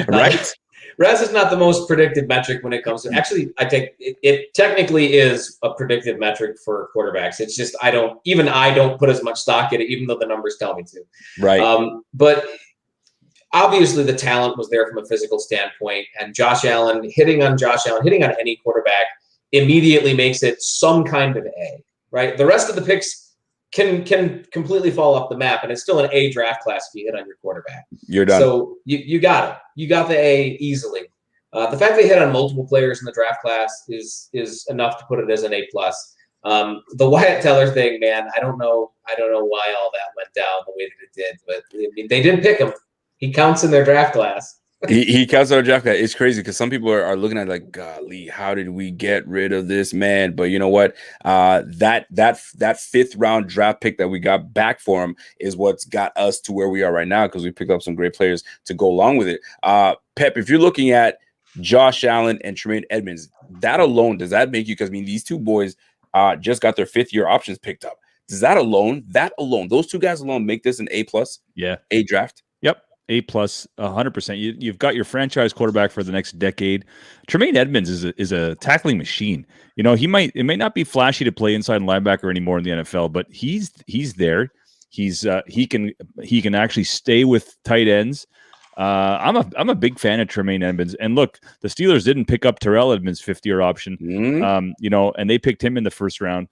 [SPEAKER 1] Right?
[SPEAKER 2] RAS is not the most predictive metric when it comes to. Actually, I think it technically is a predictive metric for quarterbacks. It's just I don't put as much stock in it, even though the numbers tell me to.
[SPEAKER 1] Right.
[SPEAKER 2] But obviously the talent was there from a physical standpoint, and hitting on any quarterback immediately makes it some kind of A. Right. The rest of the picks can completely fall off the map, and it's still an A draft class if you hit on your quarterback. You're done. So you got it. You got the A easily. The fact they hit on multiple players in the draft class is enough to put it as an A+. The Wyatt Teller thing, man, I don't know why all that went down the way that it did, but I mean, they didn't pick him. He counts in their draft class.
[SPEAKER 1] He counts on a draft guy. It's crazy because some people are looking at it like, golly, how did we get rid of this man? But you know what? That fifth round draft pick that we got back for him is what's got us to where we are right now because we picked up some great players to go along with it. Pep, if you're looking at Josh Allen and Tremaine Edmonds, that alone, does that make you? Because I mean, these two boys just got their fifth-year options picked up. Does that alone, those two guys alone make this an A+?
[SPEAKER 4] Yeah,
[SPEAKER 1] A draft.
[SPEAKER 4] Yep. A+, 100%. You've got your franchise quarterback for the next decade. Tremaine Edmonds is a tackling machine. You know, it may not be flashy to play inside linebacker anymore in the NFL, but he's there. He can actually stay with tight ends. I'm a big fan of Tremaine Edmonds. And look, the Steelers didn't pick up Terrell Edmonds' 50-year option. And they picked him in the first round.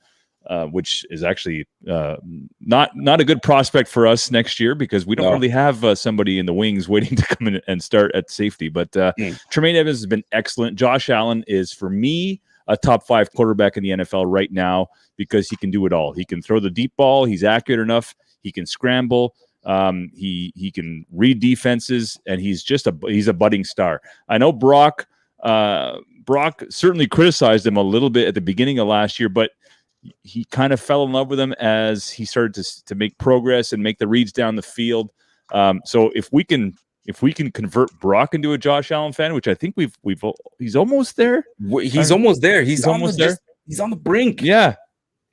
[SPEAKER 4] Which is actually not a good prospect for us next year because we don't really have somebody in the wings waiting to come in and start at safety. But Tremaine Evans has been excellent. Josh Allen is, for me, a top 5 quarterback in the NFL right now because he can do it all. He can throw the deep ball. He's accurate enough. He can scramble. He can read defenses, and he's a budding star. I know Brock certainly criticized him a little bit at the beginning of last year, but he kind of fell in love with him as he started to make progress and make the reads down the field. So if we can convert Brock into a Josh Allen fan, which I think he's almost there.
[SPEAKER 1] He's almost there. He's
[SPEAKER 4] almost there.
[SPEAKER 1] He's on the brink.
[SPEAKER 4] Yeah,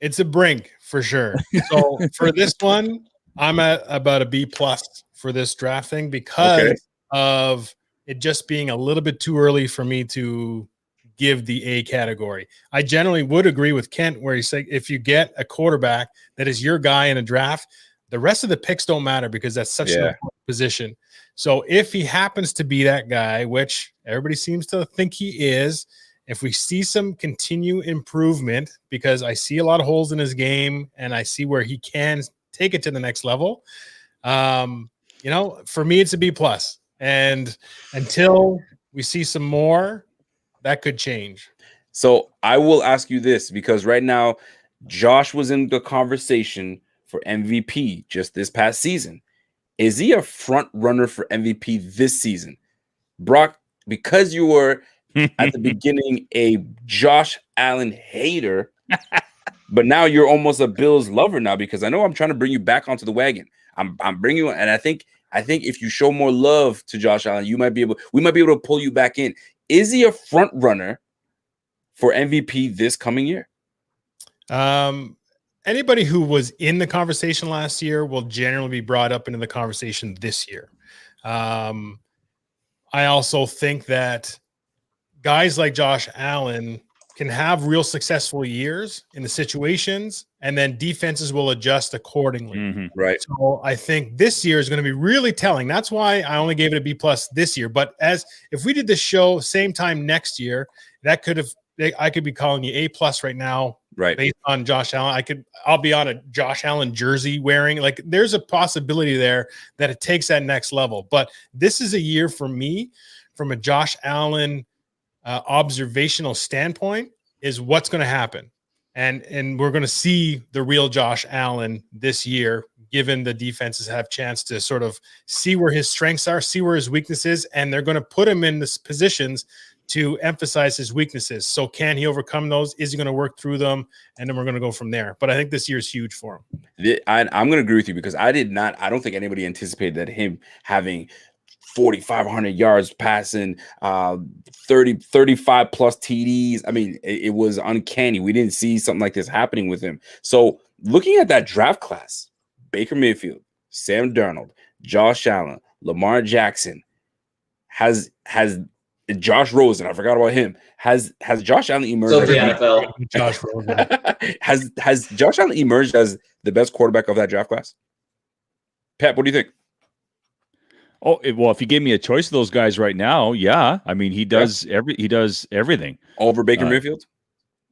[SPEAKER 3] it's a brink for sure. So for this one, I'm at about a B+ for this drafting because of it just being a little bit too early for me to give the A category. I generally would agree with Kent where he's saying if you get a quarterback that is your guy in a draft, the rest of the picks don't matter because that's such an important position. So if he happens to be that guy, which everybody seems to think he is, if we see some continued improvement, because I see a lot of holes in his game and I see where he can take it to the next level, for me, it's a B+. And until we see some more, that could change.
[SPEAKER 1] So I will ask you this because right now, Josh was in the conversation for MVP just this past season. Is he a front runner for MVP this season? Brock, because you were at the beginning a Josh Allen hater, but now you're almost a Bills lover now because I know I'm trying to bring you back onto the wagon. I'm bringing you, and I think if you show more love to Josh Allen, we might be able to pull you back in. Is he a front runner for MVP this coming year?
[SPEAKER 3] Anybody who was in the conversation last year will generally be brought up into the conversation this year. I also think that guys like Josh Allen can have real successful years in the situations, and then defenses will adjust accordingly.
[SPEAKER 1] Mm-hmm. Right.
[SPEAKER 3] So I think this year is going to be really telling. That's why I only gave it a B+ this year. But if we did this show same time next year, I could be calling you A+ right now,
[SPEAKER 1] right?
[SPEAKER 3] Based on Josh Allen. I'll be on a Josh Allen jersey wearing. Like there's a possibility there that it takes that next level. But this is a year for me from a Josh Allen observational standpoint is what's going to happen. And we're going to see the real Josh Allen this year, given the defenses have chance to sort of see where his strengths are, see where his weaknesses, and they're going to put him in this positions to emphasize his weaknesses. So can he overcome those? Is he going to work through them? And then we're going to go from there. But I think this year is huge for him.
[SPEAKER 1] I'm going to agree with you because I don't think anybody anticipated that him having 4,500 yards passing, 35 plus TDs. I mean, it was uncanny. We didn't see something like this happening with him. So looking at that draft class, Baker Mayfield, Sam Darnold, Josh Allen, Lamar Jackson, has Josh Rosen. I forgot about him. Has Josh Allen emerged?
[SPEAKER 2] So the NFL.
[SPEAKER 3] Josh Rosen.
[SPEAKER 1] has Josh Allen emerged as the best quarterback of that draft class? Pep, what do you think?
[SPEAKER 4] Oh, well, if you gave me a choice of those guys right now, yeah. I mean, he does everything.
[SPEAKER 1] Over Baker Mayfield?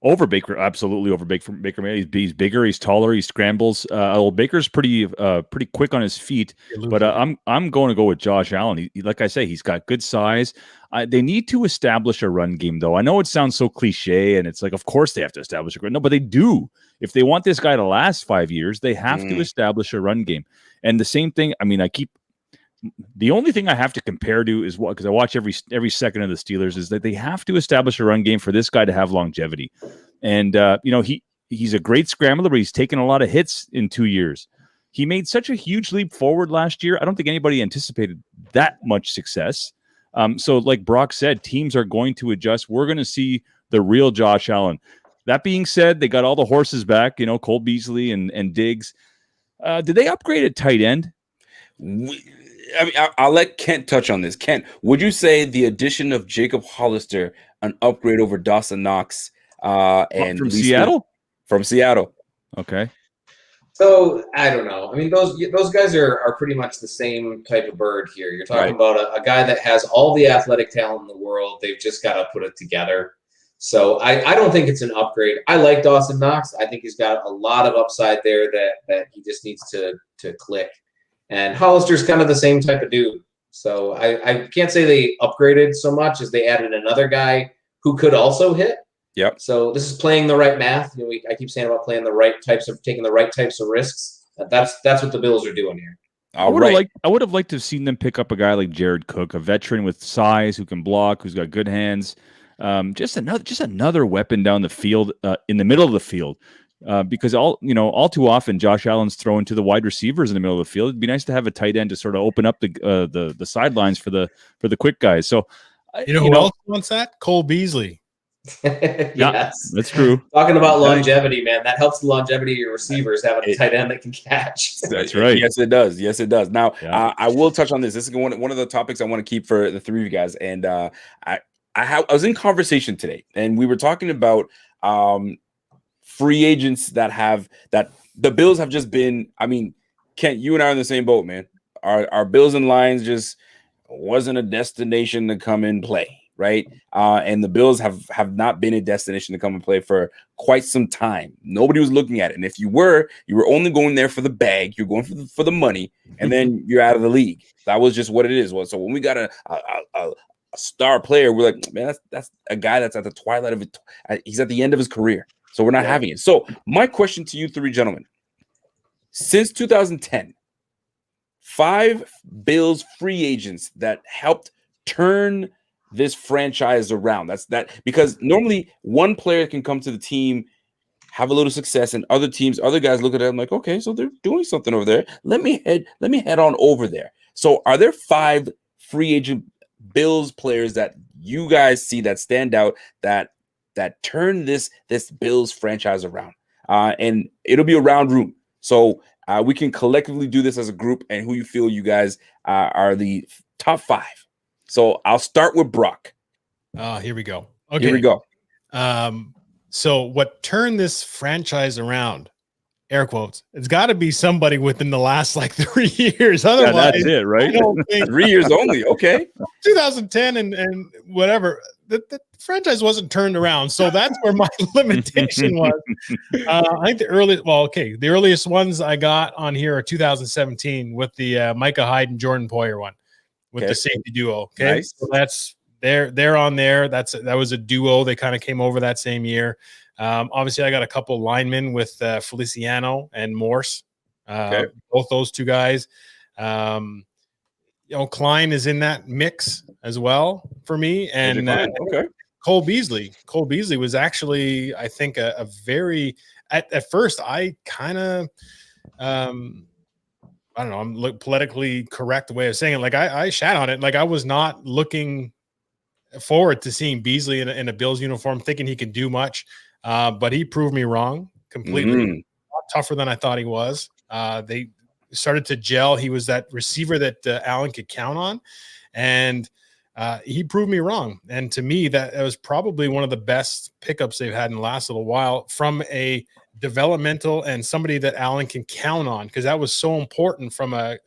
[SPEAKER 4] Over Baker, absolutely over Baker Mayfield. He's bigger, he's taller, he scrambles. Baker's pretty quick on his feet, but I'm going to go with Josh Allen. Like I say, he's got good size. They need to establish a run game, though. I know it sounds so cliche, and it's like, of course they have to establish a run. No, but they do. If they want this guy to last 5 years, they have to establish a run game. And the same thing, I mean, the only thing I have to compare to is what, because I watch every second of the Steelers, is that they have to establish a run game for this guy to have longevity. And he's a great scrambler, but he's taken a lot of hits in 2 years. He made such a huge leap forward last year. I don't think anybody anticipated that much success. So like Brock said, teams are going to adjust. We're going to see the real Josh Allen. That being said, they got all the horses back, Cole Beasley and Diggs. Did they upgrade at tight end?
[SPEAKER 1] I'll let Kent touch on this. Kent, would you say the addition of Jacob Hollister an upgrade over Dawson Knox and
[SPEAKER 4] from Seattle?
[SPEAKER 1] From Seattle.
[SPEAKER 4] Okay.
[SPEAKER 2] So I don't know. I mean, those guys are pretty much the same type of bird here. You're talking about a guy that has all the athletic talent in the world. They've just got to put it together. So I don't think it's an upgrade. I like Dawson Knox. I think he's got a lot of upside there that he just needs to click. And Hollister's kind of the same type of dude. So I can't say they upgraded so much as they added another guy who could also hit.
[SPEAKER 1] Yep.
[SPEAKER 2] So this is playing the right math. I keep saying about taking the right types of risks. That's what the Bills are doing here.
[SPEAKER 4] I would have liked to have seen them pick up a guy like Jared Cook, a veteran with size who can block, who's got good hands. Just another weapon down the field, in the middle of the field. Because all too often Josh Allen's throwing to the wide receivers in the middle of the field. It'd be nice to have a tight end to sort of open up the sidelines for the quick guys. So
[SPEAKER 3] who else wants that? Cole Beasley.
[SPEAKER 2] Yes,
[SPEAKER 4] that's true.
[SPEAKER 2] Talking about longevity, man, that helps the longevity of your receivers having a tight end that can catch.
[SPEAKER 4] That's right.
[SPEAKER 1] Yes, it does. Now, I will touch on this. This is one of the topics I want to keep for the three of you guys. And I was in conversation today, and we were talking about free agents that the Bills have just been. I mean, Kent, you and I are in the same boat, man. Our Bills and Lions just wasn't a destination to come and play. Right. And the Bills have not been a destination to come and play for quite some time. Nobody was looking at it. And if you were only going there for the bag, you're going for the money, and then you're out of the league. That was just what it is. So when we got a star player, we're like, man, that's a guy that's at the twilight of it. He's at the end of his career. So we're not having it. So my question to you three gentlemen, since 2010, 5 Bills free agents that helped turn this franchise around. That's because normally one player can come to the team, have a little success, and other guys look at it and like, okay, so they're doing something over there. Let me head on over there. So are there 5 free agent Bills players that you guys see that stand out that turn this Bills franchise around? And it'll be a round room. So we can collectively do this as a group, and who you feel you guys are the top 5. So I'll start with Brock.
[SPEAKER 3] Here we go. Okay.
[SPEAKER 1] Here we go.
[SPEAKER 3] So what turned this franchise around, air quotes, it's got to be somebody within the last 3 years. Otherwise,
[SPEAKER 4] that's it, right?
[SPEAKER 1] 3 years only. Okay.
[SPEAKER 3] 2010 and whatever. The franchise wasn't turned around. So that's where my limitation was. I think the earliest ones I got on here are 2017 with the Micah Hyde and Jordan Poyer one. With the safety duo. Okay.
[SPEAKER 1] Nice.
[SPEAKER 3] So that's they're on there. That was a duo. They kind of came over that same year. Obviously I got a couple linemen with Feliciano and Morse. Both those two guys. Klein is in that mix as well for me. And Cole Beasley. Cole Beasley was actually, I think, a very at first I kind of I don't know. I'm politically correct way of saying it. I shat on it. I was not looking forward to seeing Beasley in a Bills uniform, thinking he could do much. But he proved me wrong completely. A lot tougher than I thought he was. They started to gel. He was that receiver that Allen could count on, and he proved me wrong. And to me, that was probably one of the best pickups they've had in the last little while from a developmental and somebody that Allen can count on, because that was so important from a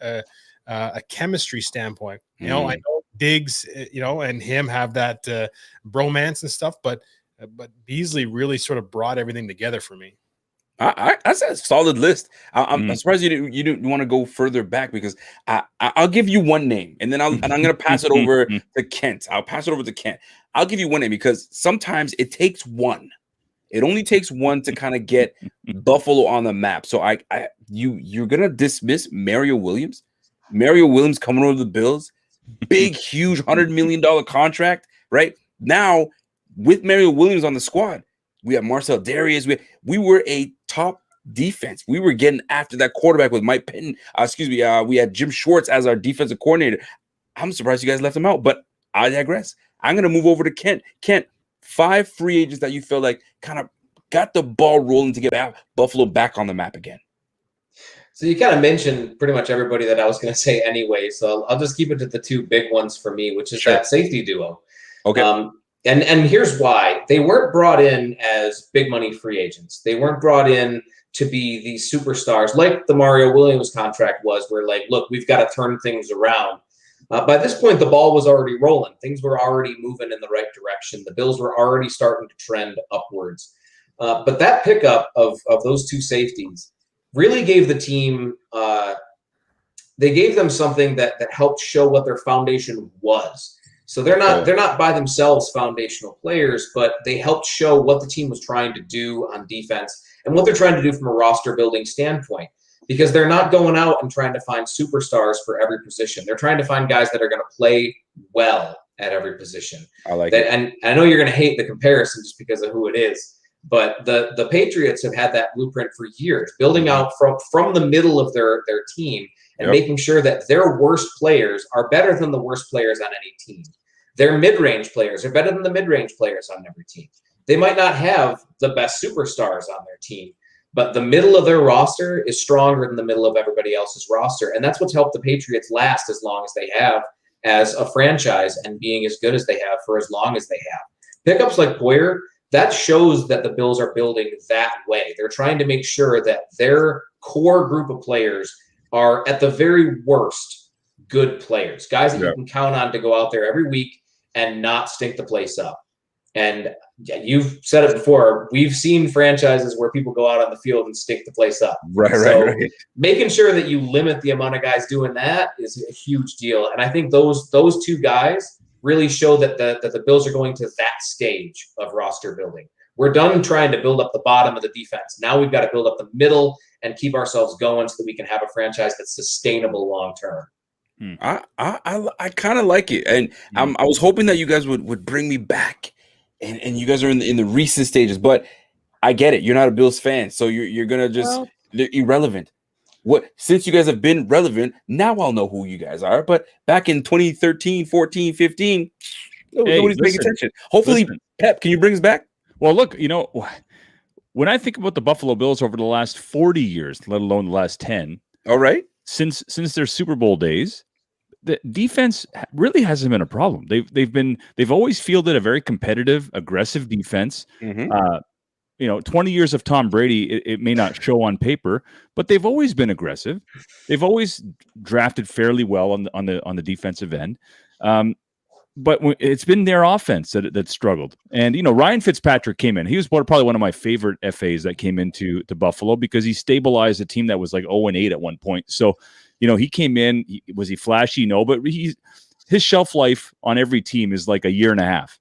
[SPEAKER 3] chemistry standpoint. I know Diggs, and him have that bromance and stuff, but Beasley really sort of brought everything together for me.
[SPEAKER 1] That's a solid list. I'm surprised you didn't want to go further back, because I'll give you one name, and then I'm going to pass it over to Kent. I'll pass it over to Kent. I'll give you one name because sometimes it takes one. It only takes one to kind of get Buffalo on the map. So you're gonna dismiss Mario Williams? Mario Williams coming over to the Bills, big, huge $100 million contract, right? Now, with Mario Williams on the squad, we have Marcel Darius. We were a top defense. We were getting after that quarterback with Mike Pitton. We had Jim Schwartz as our defensive coordinator. I'm surprised you guys left him out, but I digress. I'm going to move over to Kent. Kent, 5 free agents that you feel like kind of got the ball rolling to get Buffalo back on the map again.
[SPEAKER 2] So you kind of mentioned pretty much everybody that I was going to say anyway. So I'll just keep it to the 2 big ones for me, which is that safety duo.
[SPEAKER 1] Okay.
[SPEAKER 2] And here's why. They weren't brought in as big money free agents. They weren't brought in to be these superstars like the Mario Williams contract was, where like, look, we've got to turn things around. By this point, the ball was already rolling. Things were already moving in the right direction. The Bills were already starting to trend upwards. But that pickup of those 2 safeties really gave the team, they gave them something that helped show what their foundation was. So they're not by themselves foundational players, but they helped show what the team was trying to do on defense and what they're trying to do from a roster building standpoint. Because they're not going out and trying to find superstars for every position. They're trying to find guys that are going to play well at every position.
[SPEAKER 1] I like it.
[SPEAKER 2] And I know you're going to hate the comparison just because of who it is, but the Patriots have had that blueprint for years, building out from the middle of their team and making sure that their worst players are better than the worst players on any team. Their mid-range players are better than the mid-range players on every team. They might not have the best superstars on their team, but the middle of their roster is stronger than the middle of everybody else's roster. And that's what's helped the Patriots last as long as they have as a franchise and being as good as they have for as long as they have. Pickups like Poyer, that shows that the Bills are building that way. They're trying to make sure that their core group of players are at the very worst good players, guys that you can count on to go out there every week and not stink the place up. And you've said it before. We've seen franchises where people go out on the field and stink the place up. Right. Making sure that you limit the amount of guys doing that is a huge deal. And I think those 2 guys really show that the Bills are going to that stage of roster building. We're done trying to build up the bottom of the defense. Now we've got to build up the middle and keep ourselves going so that we can have a franchise that's sustainable long term.
[SPEAKER 1] I kind of like it, and I was hoping that you guys would bring me back. And you guys are in the recent stages, but I get it. You're not a Bills fan, so you're gonna they're irrelevant. Since you guys have been relevant, now I'll know who you guys are. But back in 2013, 14, 15, nobody's paying attention. Hopefully, Pep, can you bring us back?
[SPEAKER 4] Well, look, when I think about the Buffalo Bills over the last 40 years, let alone the last 10,
[SPEAKER 1] all right,
[SPEAKER 4] since their Super Bowl days, the defense really hasn't been a problem. They've always fielded a very competitive, aggressive defense. 20 years of Tom Brady, it may not show on paper, but they've always been aggressive. They've always drafted fairly well on the defensive end. But it's been their offense that struggled. And Ryan Fitzpatrick came in. He was probably one of my favorite FAs that came into Buffalo because he stabilized a team that was like 0-8 at one point. So he came in. Was he flashy? No, but his shelf life on every team is like a year and a half.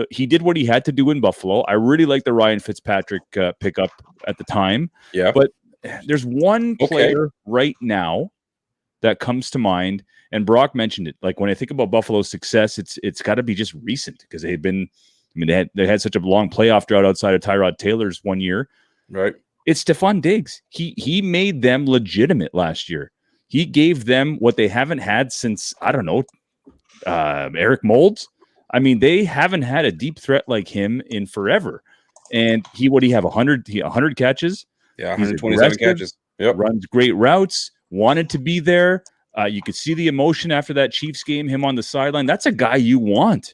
[SPEAKER 4] He did what he had to do in Buffalo. I really like the Ryan Fitzpatrick pickup at the time.
[SPEAKER 1] Yeah.
[SPEAKER 4] But there's one player right now that comes to mind, and Brock mentioned it. Like when I think about Buffalo's success, it's got to be just recent because they had such a long playoff drought outside of Tyrod Taylor's one year.
[SPEAKER 1] Right. It's
[SPEAKER 4] Stephon Diggs. He made them legitimate last year. He gave them what they haven't had since, I don't know, Eric Moulds. I mean, they haven't had a deep threat like him in forever. And he have 100 catches.
[SPEAKER 1] Yeah, 127 catches. Yep.
[SPEAKER 4] Runs great routes, wanted to be there. You could see the emotion after that Chiefs game, him on the sideline. That's a guy you want.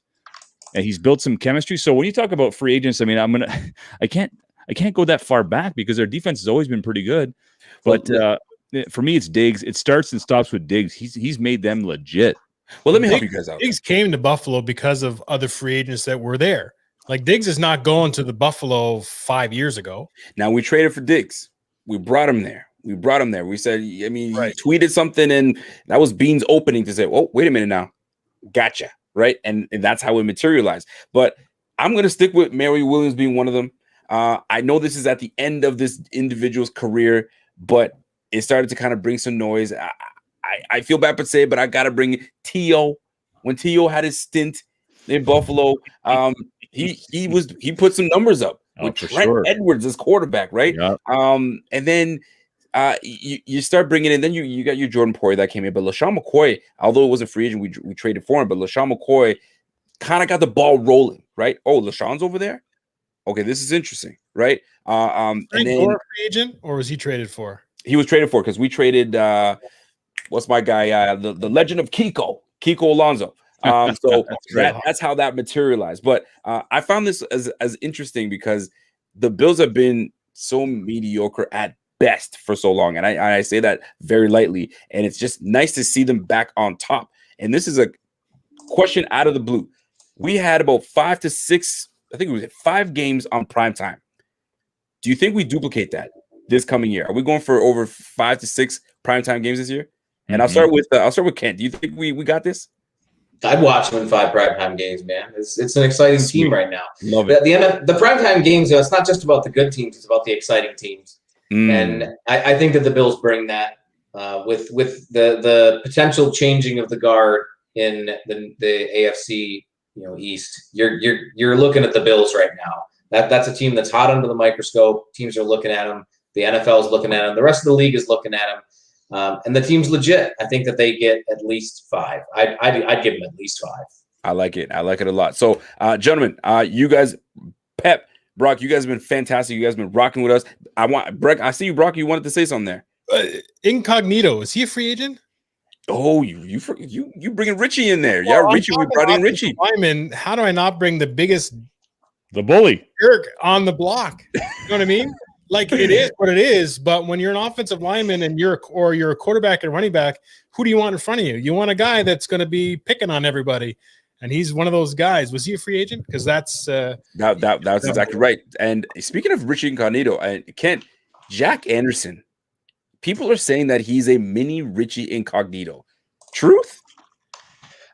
[SPEAKER 4] And he's built some chemistry. So when you talk about free agents, I mean, I can't go that far back because their defense has always been pretty good. But for me, it's Diggs. It starts and stops with Diggs. He's made them legit.
[SPEAKER 1] Well, let me help you guys out.
[SPEAKER 3] Diggs came to Buffalo because of other free agents that were there. Like Diggs is not going to the Buffalo 5 years ago.
[SPEAKER 1] Now we traded for Diggs. We brought him there. We said, I mean,
[SPEAKER 3] right.
[SPEAKER 1] He tweeted something, and that was Bean's opening to say, "Oh, wait a minute now, gotcha." Right, and that's how it materialized. But I'm going to stick with Mario Williams being one of them. I know this is at the end of this individual's career, but it started to kind of bring some noise. I feel bad to say it, but I got to bring T.O. When T.O. had his stint in Buffalo, he put some numbers up with Trent Edwards as quarterback, right?
[SPEAKER 4] Yeah.
[SPEAKER 1] And then you start bringing in, then you got your Jordan Poyer that came in, but LaShawn McCoy, although it was a free agent, we traded for him, but LaShawn McCoy kind of got the ball rolling, right? Oh, LaShawn's over there? Okay, this is interesting, right? And then
[SPEAKER 3] Gore free agent, or was he traded for?
[SPEAKER 1] He was traded for because we traded what's my guy? The legend of Kiko Alonso. So that's how that materialized. But I found this as interesting because the Bills have been so mediocre at best for so long, and I say that very lightly. And it's just nice to see them back on top. And this is a question out of the blue. We had about 5 to 6, I think it was 5 games on prime time. Do you think we duplicate that this coming year? Are we going for over 5 to 6 primetime games this year? And I'll start with Kent. Do you think we got this?
[SPEAKER 2] I'd watch them in 5 primetime games, man. It's an exciting team right now.
[SPEAKER 1] Love it.
[SPEAKER 2] The primetime games, it's not just about the good teams; it's about the exciting teams. And I think that the Bills bring that with the potential changing of the guard in the AFC, East. You're looking at the Bills right now. That's a team that's hot under the microscope. Teams are looking at them. The NFL is looking at them. The rest of the league is looking at them. And the team's legit. I think that they get at least 5. I'd give them at least 5.
[SPEAKER 1] I like it. I like it a lot. So, gentlemen, you guys, Pep, Brock, you guys have been fantastic. You guys have been rocking with us. I see you, Brock. You wanted to say something there.
[SPEAKER 3] Incognito, is he a free agent?
[SPEAKER 1] Oh, you bringing Richie in there? Well, yeah, Richie. We brought in Richie.
[SPEAKER 3] Lyman, how do I not bring the
[SPEAKER 4] bully
[SPEAKER 3] jerk on the block? You know what I mean? Like, it is what it is. But when you're an offensive lineman and you're a quarterback and running back, who do you want in front of you? You want a guy that's going to be picking on everybody. And he's one of those guys. Was he a free agent? Because that's
[SPEAKER 1] that's exactly right. And speaking of Richie Incognito, and Kent, Jack Anderson, people are saying that he's a mini Richie Incognito. Truth?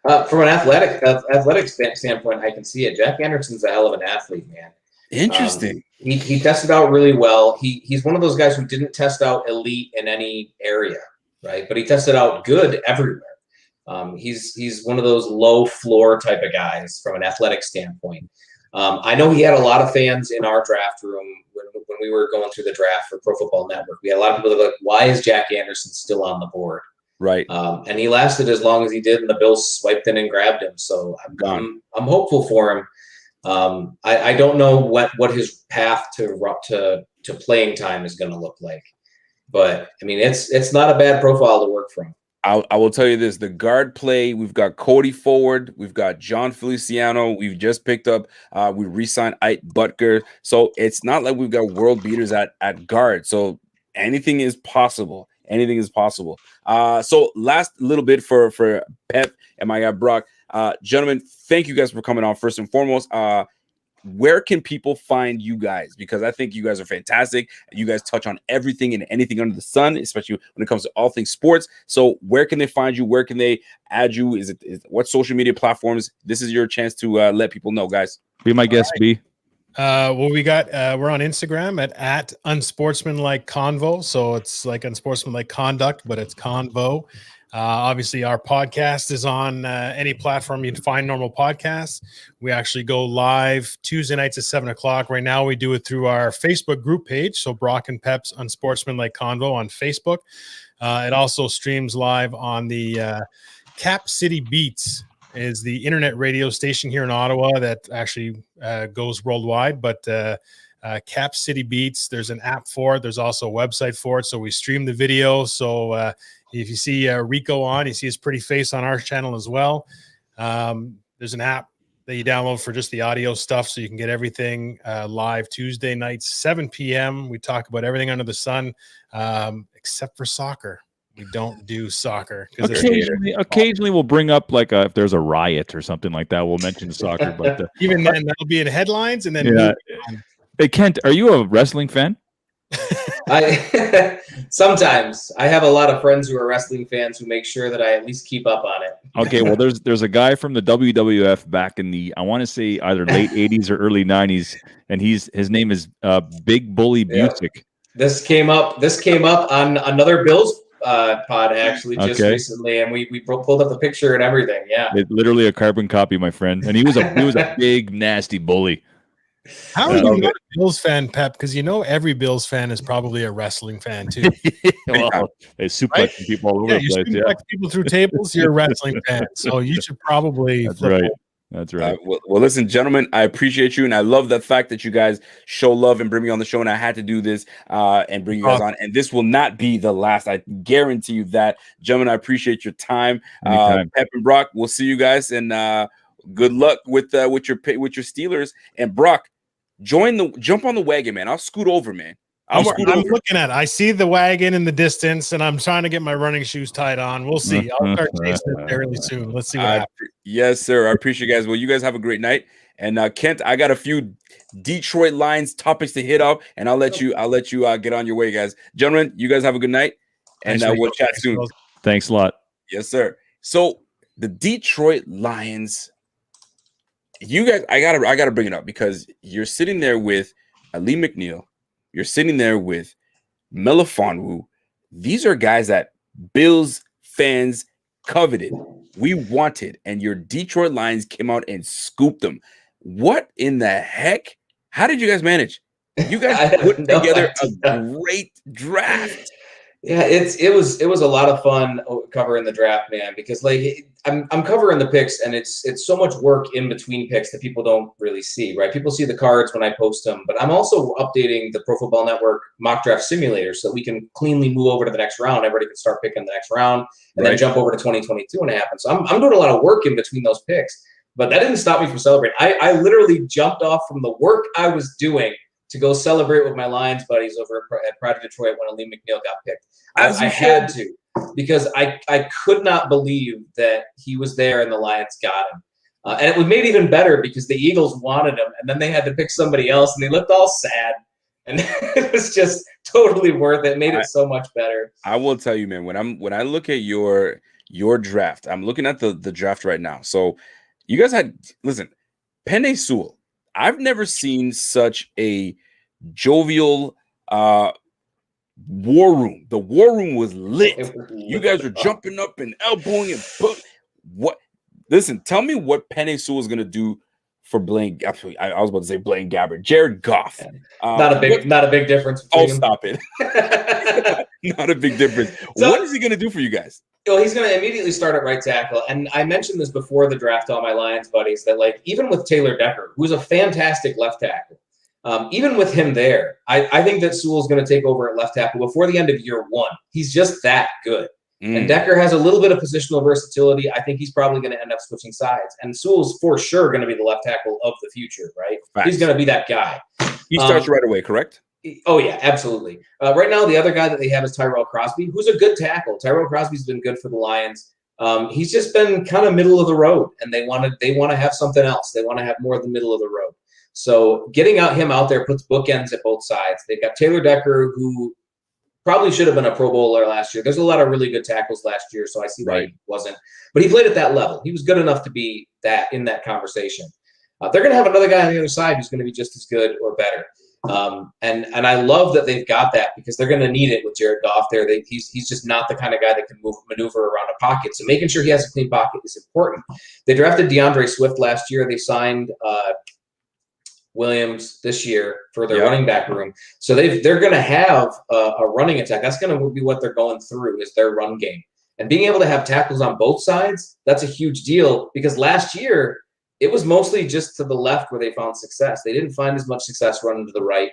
[SPEAKER 2] From an athletic standpoint, I can see it. Jack Anderson's a hell of an athlete, man.
[SPEAKER 1] Interesting.
[SPEAKER 2] He tested out really well. He's one of those guys who didn't test out elite in any area, right? But he tested out good everywhere. He's one of those low floor type of guys from an athletic standpoint. I know he had a lot of fans in our draft room when we were going through the draft for Pro Football Network. We had a lot of people that were like, why is Jack Anderson still on the board?
[SPEAKER 1] Right.
[SPEAKER 2] And he lasted as long as he did, and the Bills swiped in and grabbed him. So I'm hopeful for him. I don't know what his path to playing time is going to look like, but I mean, it's not a bad profile to work from.
[SPEAKER 1] I will tell you this: the guard play. We've got Cody Forward. We've got John Feliciano. We've just picked up. We re-signed Ike Butker. So it's not like we've got world beaters at guard. So anything is possible. Anything is possible. So last little bit for Pep and my guy Brock. Gentlemen, thank you guys for coming on. First and foremost, where can people find you guys? Because I think you guys are fantastic. You guys touch on everything and anything under the sun, especially when it comes to all things sports. So where can they find you? Where can they add you? Is what social media platforms? This is your chance to let people know, guys.
[SPEAKER 4] Be my guest, B.
[SPEAKER 3] Well, we're on Instagram at Unsportsmanlike Convo. So it's like Unsportsmanlike Conduct, but it's Convo. Obviously, our podcast is on any platform you can find normal podcasts. We actually go live Tuesday nights at 7:00. Right now, we do it through our Facebook group page. So Brock and Pep's Unsportsmanlike Convo on Facebook. It also streams live on the Cap City Beats, is the internet radio station here in Ottawa that actually goes worldwide. But Cap City Beats, there's an app for it. There's also a website for it. So we stream the video. So if you see Rico on, you see his pretty face on our channel as well. There's an app that you download for just the audio stuff, so you can get everything live Tuesday nights, 7 p.m. We talk about everything under the sun, except for soccer. We don't do soccer.
[SPEAKER 4] Occasionally we'll bring up if there's a riot or something like that, we'll mention soccer. But
[SPEAKER 3] even then, that'll be in headlines. And then
[SPEAKER 4] Hey, Kent, are you a wrestling fan?
[SPEAKER 2] Sometimes I have a lot of friends who are wrestling fans who make sure that I at least keep up on it.
[SPEAKER 4] Okay, well, there's a guy from the WWF back in the, I want to say either late 80s or early 90s, and his name is Big Bully Busick.
[SPEAKER 2] This came up on another Bills pod actually just recently, and we pulled up the picture and everything. Yeah,
[SPEAKER 4] it's literally a carbon copy, my friend. And he was a big nasty bully.
[SPEAKER 3] How are you not a Bills fan, Pep? Because every Bills fan is probably a wrestling fan too.
[SPEAKER 4] Well, they suplex people all over the place.
[SPEAKER 3] You suplex people through tables. You're a wrestling fan, so you should probably.
[SPEAKER 4] That's right. That's right.
[SPEAKER 1] Well, listen, gentlemen, I appreciate you, and I love the fact that you guys show love and bring me on the show, and I had to do this and bring you guys on, and this will not be the last. I guarantee you that. Gentlemen, I appreciate your time. Pep and Brock, we'll see you guys, and good luck with your Steelers. And Brock, jump on the wagon, man. I'll scoot over, man.
[SPEAKER 3] I'm looking at it. I see the wagon in the distance, and I'm trying to get my running shoes tied on. We'll see. I'll start chasing it fairly soon. Let's see what happens.
[SPEAKER 1] Yes, sir. I appreciate you guys. Well, you guys have a great night. And Kent, I got a few Detroit Lions topics to hit up, and I'll let you get on your way, guys. Gentlemen, you guys have a good night, and we'll chat soon.
[SPEAKER 4] Thanks a lot.
[SPEAKER 1] Yes, sir. So the Detroit Lions, you guys, I gotta bring it up because you're sitting there with Ali McNeil. You're sitting there with Melifonwu. These are guys that Bills fans coveted. We wanted, and your Detroit Lions came out and scooped them. What in the heck? How did you guys manage? You guys put together a great draft.
[SPEAKER 2] Yeah, it was a lot of fun covering the draft, man, because I'm covering the picks, and it's so much work in between picks that people don't really see, right? People see the cards when I post them, but I'm also updating the Pro Football Network mock draft simulator so that we can cleanly move over to the next round. Everybody can start picking the next round and then jump over to 2022 when it happens. So I'm doing a lot of work in between those picks, but that didn't stop me from celebrating. I literally jumped off from the work I was doing to go celebrate with my Lions buddies over at Pride of Detroit when Ali McNeil got picked. I had to, because I could not believe that he was there and the Lions got him. And it was made even better because the Eagles wanted him, and then they had to pick somebody else, and they looked all sad. And it was just totally worth it. It made it so much better.
[SPEAKER 1] I will tell you, man, when I look at your draft, I'm looking at the draft right now. So you guys Penei Sewell. I've never seen such a jovial war room. The war room was lit. You guys were jumping up and elbowing and what? Listen, tell me what Penei Sewell is going to do for Blaine. I was about to say Blaine Gabbert. Jared Goff.
[SPEAKER 2] Not a big difference.
[SPEAKER 1] Stop it. Not a big difference. So, what is he going to do for you guys?
[SPEAKER 2] Well, he's going to immediately start at right tackle. And I mentioned this before the draft to all my Lions buddies that, even with Taylor Decker, who's a fantastic left tackle, even with him there, I think that Sewell's going to take over at left tackle before the end of year one. He's just that good. And Decker has a little bit of positional versatility. I think he's probably going to end up switching sides. And Sewell's for sure going to be the left tackle of the future, right? Facts. He's going to be that guy.
[SPEAKER 1] He starts right away, correct?
[SPEAKER 2] Oh, yeah, absolutely. Right now, the other guy that they have is Tyrell Crosby, who's a good tackle. Tyrell Crosby's been good for the Lions. He's just been kind of middle of the road, and they want to have something else. They want to have more of the middle of the road. So getting him out there puts bookends at both sides. They've got Taylor Decker, who probably should have been a Pro Bowler last year. There's a lot of really good tackles last year, so I see why he wasn't. But he played at that level. He was good enough to be in that conversation. They're going to have another guy on the other side who's going to be just as good or better. And I love that they've got that because they're going to need it with Jared Goff there. He's just not the kind of guy that can maneuver around a pocket. So making sure he has a clean pocket is important. They drafted DeAndre Swift last year. They signed Williams this year for their running back room. So they're going to have a running attack. That's going to be what they're going through is their run game. And being able to have tackles on both sides, that's a huge deal because last year it was mostly just to the left where they found success. They didn't find as much success running to the right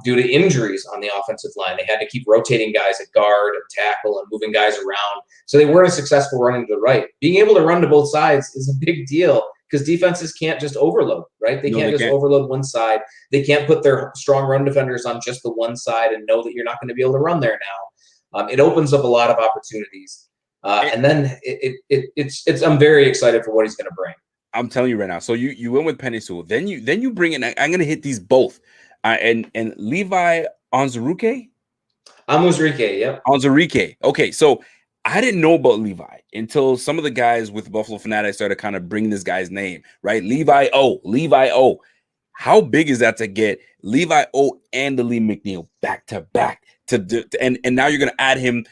[SPEAKER 2] due to injuries on the offensive line. They had to keep rotating guys at guard and tackle and moving guys around. So they weren't as successful running to the right. Being able to run to both sides is a big deal because defenses can't just overload, right? They can't overload one side. They can't put their strong run defenders on just the one side and know that you're not going to be able to run there now. It opens up a lot of opportunities. And then I'm very excited for what he's going to bring.
[SPEAKER 1] I'm telling you right now. So you went with Penei Sewell. Then you bring in. I'm going to hit these both. And Levi Onwuzurike?
[SPEAKER 2] Onwuzurike, yep.
[SPEAKER 1] Onwuzurike. Okay, so I didn't know about Levi until some of the guys with Buffalo Fanatics started kind of bringing this guy's name, right? Levi O. How big is that to get Levi O and Lee McNeil back to back and now you're gonna add him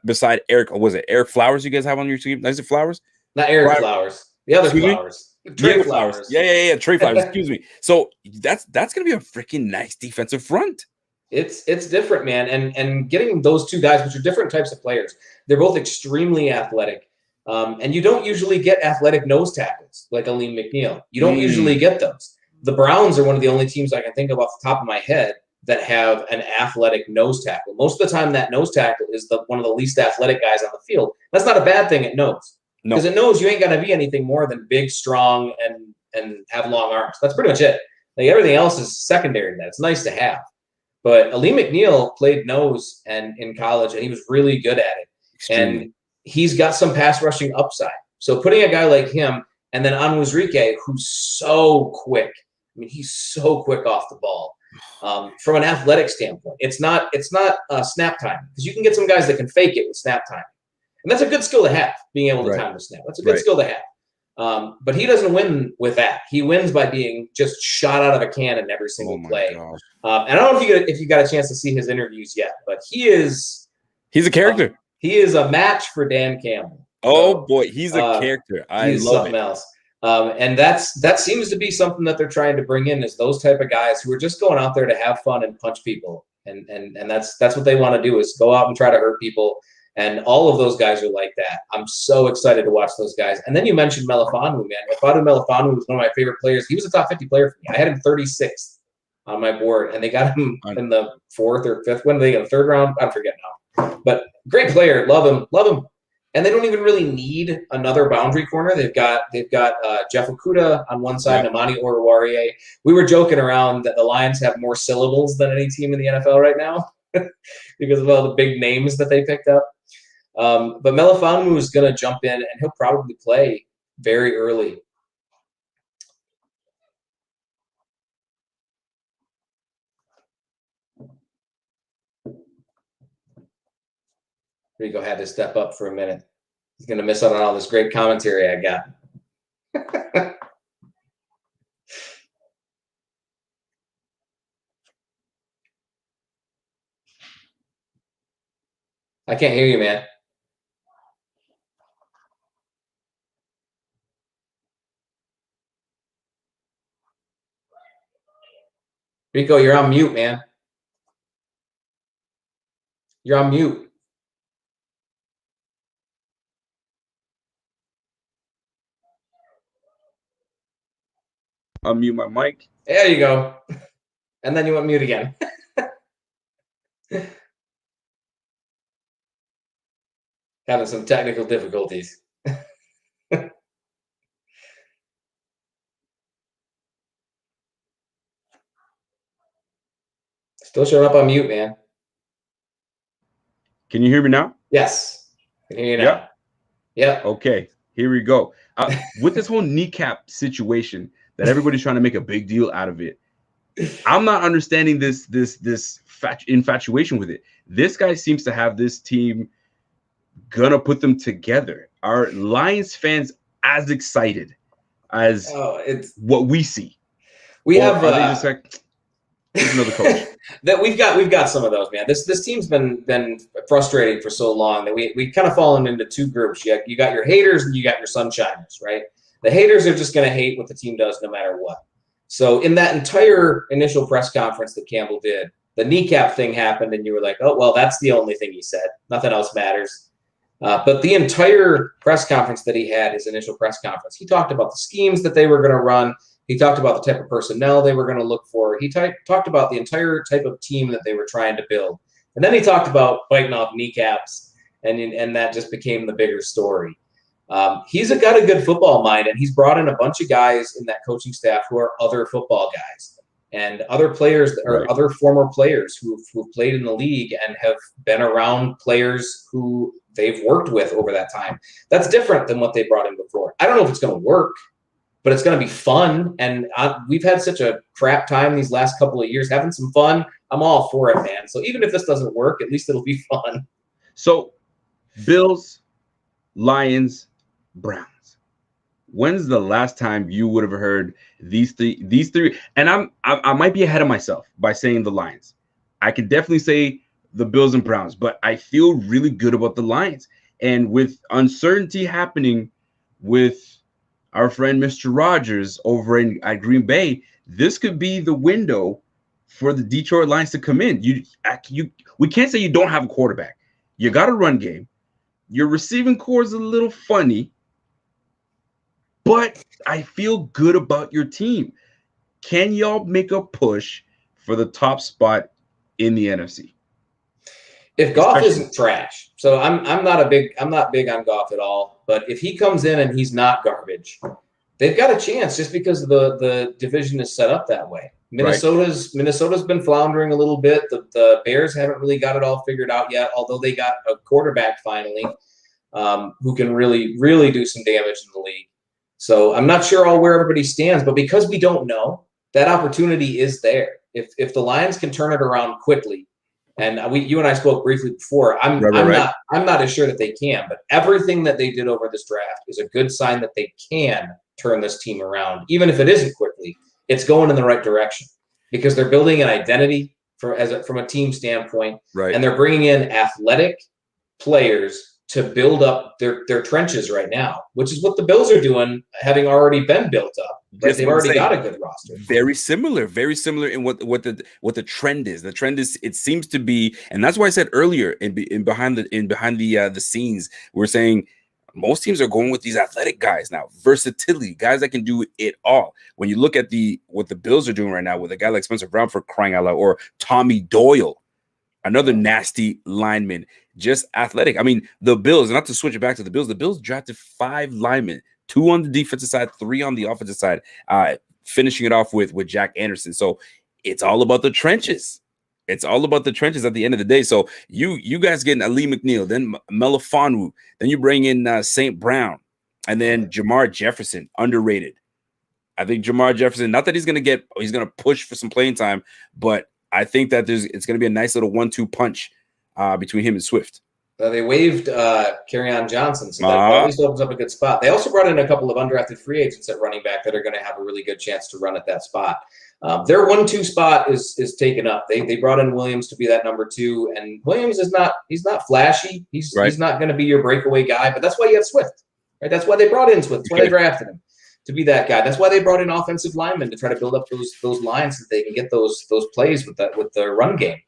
[SPEAKER 1] beside Eric, or was it Eric Flowers you guys have on your team? Is it Flowers?
[SPEAKER 2] Not Eric Flowers. The other Flowers.
[SPEAKER 1] Trey Flowers. Yeah. Trey Flowers. Excuse me. So that's gonna be a freaking nice defensive front.
[SPEAKER 2] It's different, man. And getting those two guys, which are different types of players, they're both extremely athletic. And you don't usually get athletic nose tackles like Lee McNeil. You don't usually get those. The Browns are one of the only teams I can think of off the top of my head that have an athletic nose tackle. Most of the time, that nose tackle is one of the least athletic guys on the field. That's not a bad thing at nose. Because it knows you ain't got to be anything more than big, strong, and have long arms. That's pretty much it. Like everything else is secondary to that. It's nice to have. But Lee McNeil played nose in college, and he was really good at it. Extremely. And he's got some pass rushing upside. So putting a guy like him, and then Onwuzurike, who's so quick. I mean, he's so quick off the ball. From an athletic standpoint, it's not snap time, because you can get some guys that can fake it with snap time. And that's a good skill to have, being able to time the snap. That's a good skill to have. But he doesn't win with that. He wins by being just shot out of a cannon every single play. And I don't know if you got a chance to see his interviews yet, but he's
[SPEAKER 1] a character.
[SPEAKER 2] He is a match for Dan Campbell.
[SPEAKER 1] Oh boy, he's a character. I love
[SPEAKER 2] something else. And that seems to be something that they're trying to bring in, is those type of guys who are just going out there to have fun and punch people. And that's what they want to do, is go out and try to hurt people. And all of those guys are like that. I'm so excited to watch those guys. And then you mentioned Melifonwu, man. Ifeatu Melifonwu was one of my favorite players. He was a top 50 player for me. I had him 36th on my board, and they got him in the 4th or 5th. When did they get the 3rd round? I forget now. But great player. Love him. And they don't even really need another boundary corner. They've got Jeff Okudah on one side, and Amani Oruwariye. We were joking around that the Lions have more syllables than any team in the NFL right now because of all the big names that they picked up. But Melifonwu is going to jump in, and he'll probably play very early. Rico had to step up for a minute. He's going to miss out on all this great commentary I got. I can't hear you, man. Rico, you're on mute, man. You're on mute.
[SPEAKER 1] Unmute my mic.
[SPEAKER 2] There you go. And then you went mute again. Having some technical difficulties. Still showing up on mute, man.
[SPEAKER 1] Can you hear me now?
[SPEAKER 2] Yes. I can hear you now. Yeah.
[SPEAKER 1] Okay. Here we go. With this whole kneecap situation that everybody's trying to make a big deal out of it, I'm not understanding this infatuation with it. This guy seems to have this team gonna put them together. Are Lions fans as excited as what we see?
[SPEAKER 2] We have.
[SPEAKER 1] Are they just like, here's another coach?
[SPEAKER 2] That we've got some of those, man. This team's been frustrating for so long that we kind of fallen into two groups. You got your haters and you got your sunshiners, right? The haters are just going to hate what the team does no matter what. So in that entire initial press conference that Campbell did, the kneecap thing happened, and you were like, oh, well, that's the only thing he said. Nothing else matters. But the entire press conference that he had, his initial press conference, he talked about the schemes that they were going to run. He talked about the type of personnel they were going to look for. He talked about the entire type of team that they were trying to build. And then he talked about biting off kneecaps, and that just became the bigger story. He's got a good football mind, and he's brought in a bunch of guys in that coaching staff who are other football guys and other players or other former players who've played in the league and have been around players who they've worked with over that time. That's different than what they brought in before. I don't know if it's going to work, but it's going to be fun. And we've had such a crap time these last couple of years having some fun. I'm all for it, man. So even if this doesn't work, at least it'll be fun.
[SPEAKER 1] So Bills, Lions, Browns. when's the last time you would have heard these three? And I might be ahead of myself by saying the Lions. I could definitely say the Bills and Browns, but I feel really good about the Lions. And with uncertainty happening with our friend Mr. Rodgers over at Green Bay, this could be the window for the Detroit Lions to come in. We can't say you don't have a quarterback. You got a run game. Your receiving core is a little funny, but I feel good about your team. Can y'all make a push for the top spot in the NFC?
[SPEAKER 2] If Goff isn't trash, so I'm not big on Goff at all. But if he comes in and he's not garbage, they've got a chance just because the division is set up that way. Minnesota's been floundering a little bit. The Bears haven't really got it all figured out yet, although they got a quarterback finally who can really, really do some damage in the league. So I'm not sure where everybody stands, but because we don't know, that opportunity is there. If the Lions can turn it around quickly, and you and I spoke briefly before, I'm not as sure that they can, but everything that they did over this draft is a good sign that they can turn this team around, even if it isn't quickly. It's going in the right direction because they're building an identity from a team standpoint,
[SPEAKER 1] right? And
[SPEAKER 2] they're bringing in athletic players to build up their trenches right now, which is what the Bills are doing, having already been built up. Right? They've already got a good roster.
[SPEAKER 1] Very similar in what the trend is. The trend is, it seems to be, and that's why I said earlier in behind the scenes, we're saying most teams are going with these athletic guys now, versatility, guys that can do it all. When you look at what the Bills are doing right now with a guy like Spencer Brown, for crying out loud, or Tommy Doyle, another nasty lineman, just athletic. I mean, the Bills, not to switch it back to the Bills drafted 5 linemen, 2 on the defensive side, 3 on the offensive side, finishing it off with Jack Anderson. So it's all about the trenches. It's all about the trenches at the end of the day. So you guys getting Ali McNeil, then Melifonwu, then you bring in St. Brown, and then Jamar Jefferson, underrated. I think Jamar Jefferson, not that he's going to push for some playing time, but I think that it's going to be a nice little 1-2 punch between him and Swift.
[SPEAKER 2] They waived Kerryon Johnson, so that always opens up a good spot. They also brought in a couple of undrafted free agents at running back that are going to have a really good chance to run at that spot. Their 1-2 spot is taken up. They brought in Williams to be that number 2, and Williams he's not flashy. He's not going to be your breakaway guy, but that's why you have Swift, right? That's why they brought in Swift. That's why they drafted him, to be that guy. That's why they brought in offensive linemen, to try to build up those lines so that they can get those plays with the run game.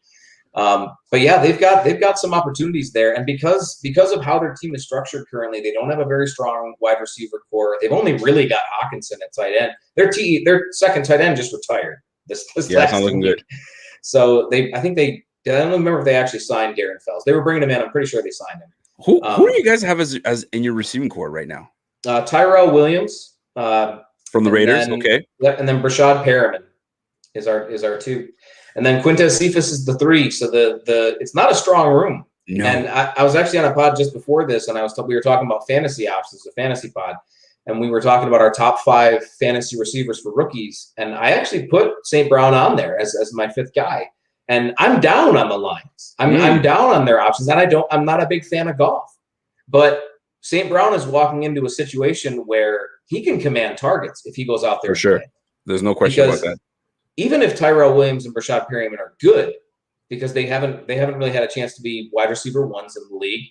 [SPEAKER 2] But yeah, they've got some opportunities there, and because of how their team is structured currently, they don't have a very strong wide receiver core. They've only really got Hawkinson at tight end. Their second tight end just retired this last
[SPEAKER 1] not looking
[SPEAKER 2] week.
[SPEAKER 1] good.
[SPEAKER 2] So I don't remember if they actually signed Darren Fells. They were bringing him in. I'm pretty sure they signed him.
[SPEAKER 1] Who do you guys have as in your receiving core right now?
[SPEAKER 2] Tyrell Williams
[SPEAKER 1] from the Raiders. Okay.
[SPEAKER 2] Yep, and then Brashad Perriman is our 2. And then Quintez Cephas is the 3. So it's not a strong room.
[SPEAKER 1] No.
[SPEAKER 2] And I was actually on a pod just before this, and we were talking about fantasy options, a fantasy pod, and we were talking about our top 5 fantasy receivers for rookies. And I actually put St. Brown on there as my 5th guy. And I'm down on the Lions. I'm down on their options, and I'm not a big fan of Goff. But St. Brown is walking into a situation where he can command targets if he goes out there.
[SPEAKER 1] For sure. There's no question about that.
[SPEAKER 2] Even if Tyrell Williams and Brashad Perriman are good, because they haven't really had a chance to be wide receiver 1s in the league,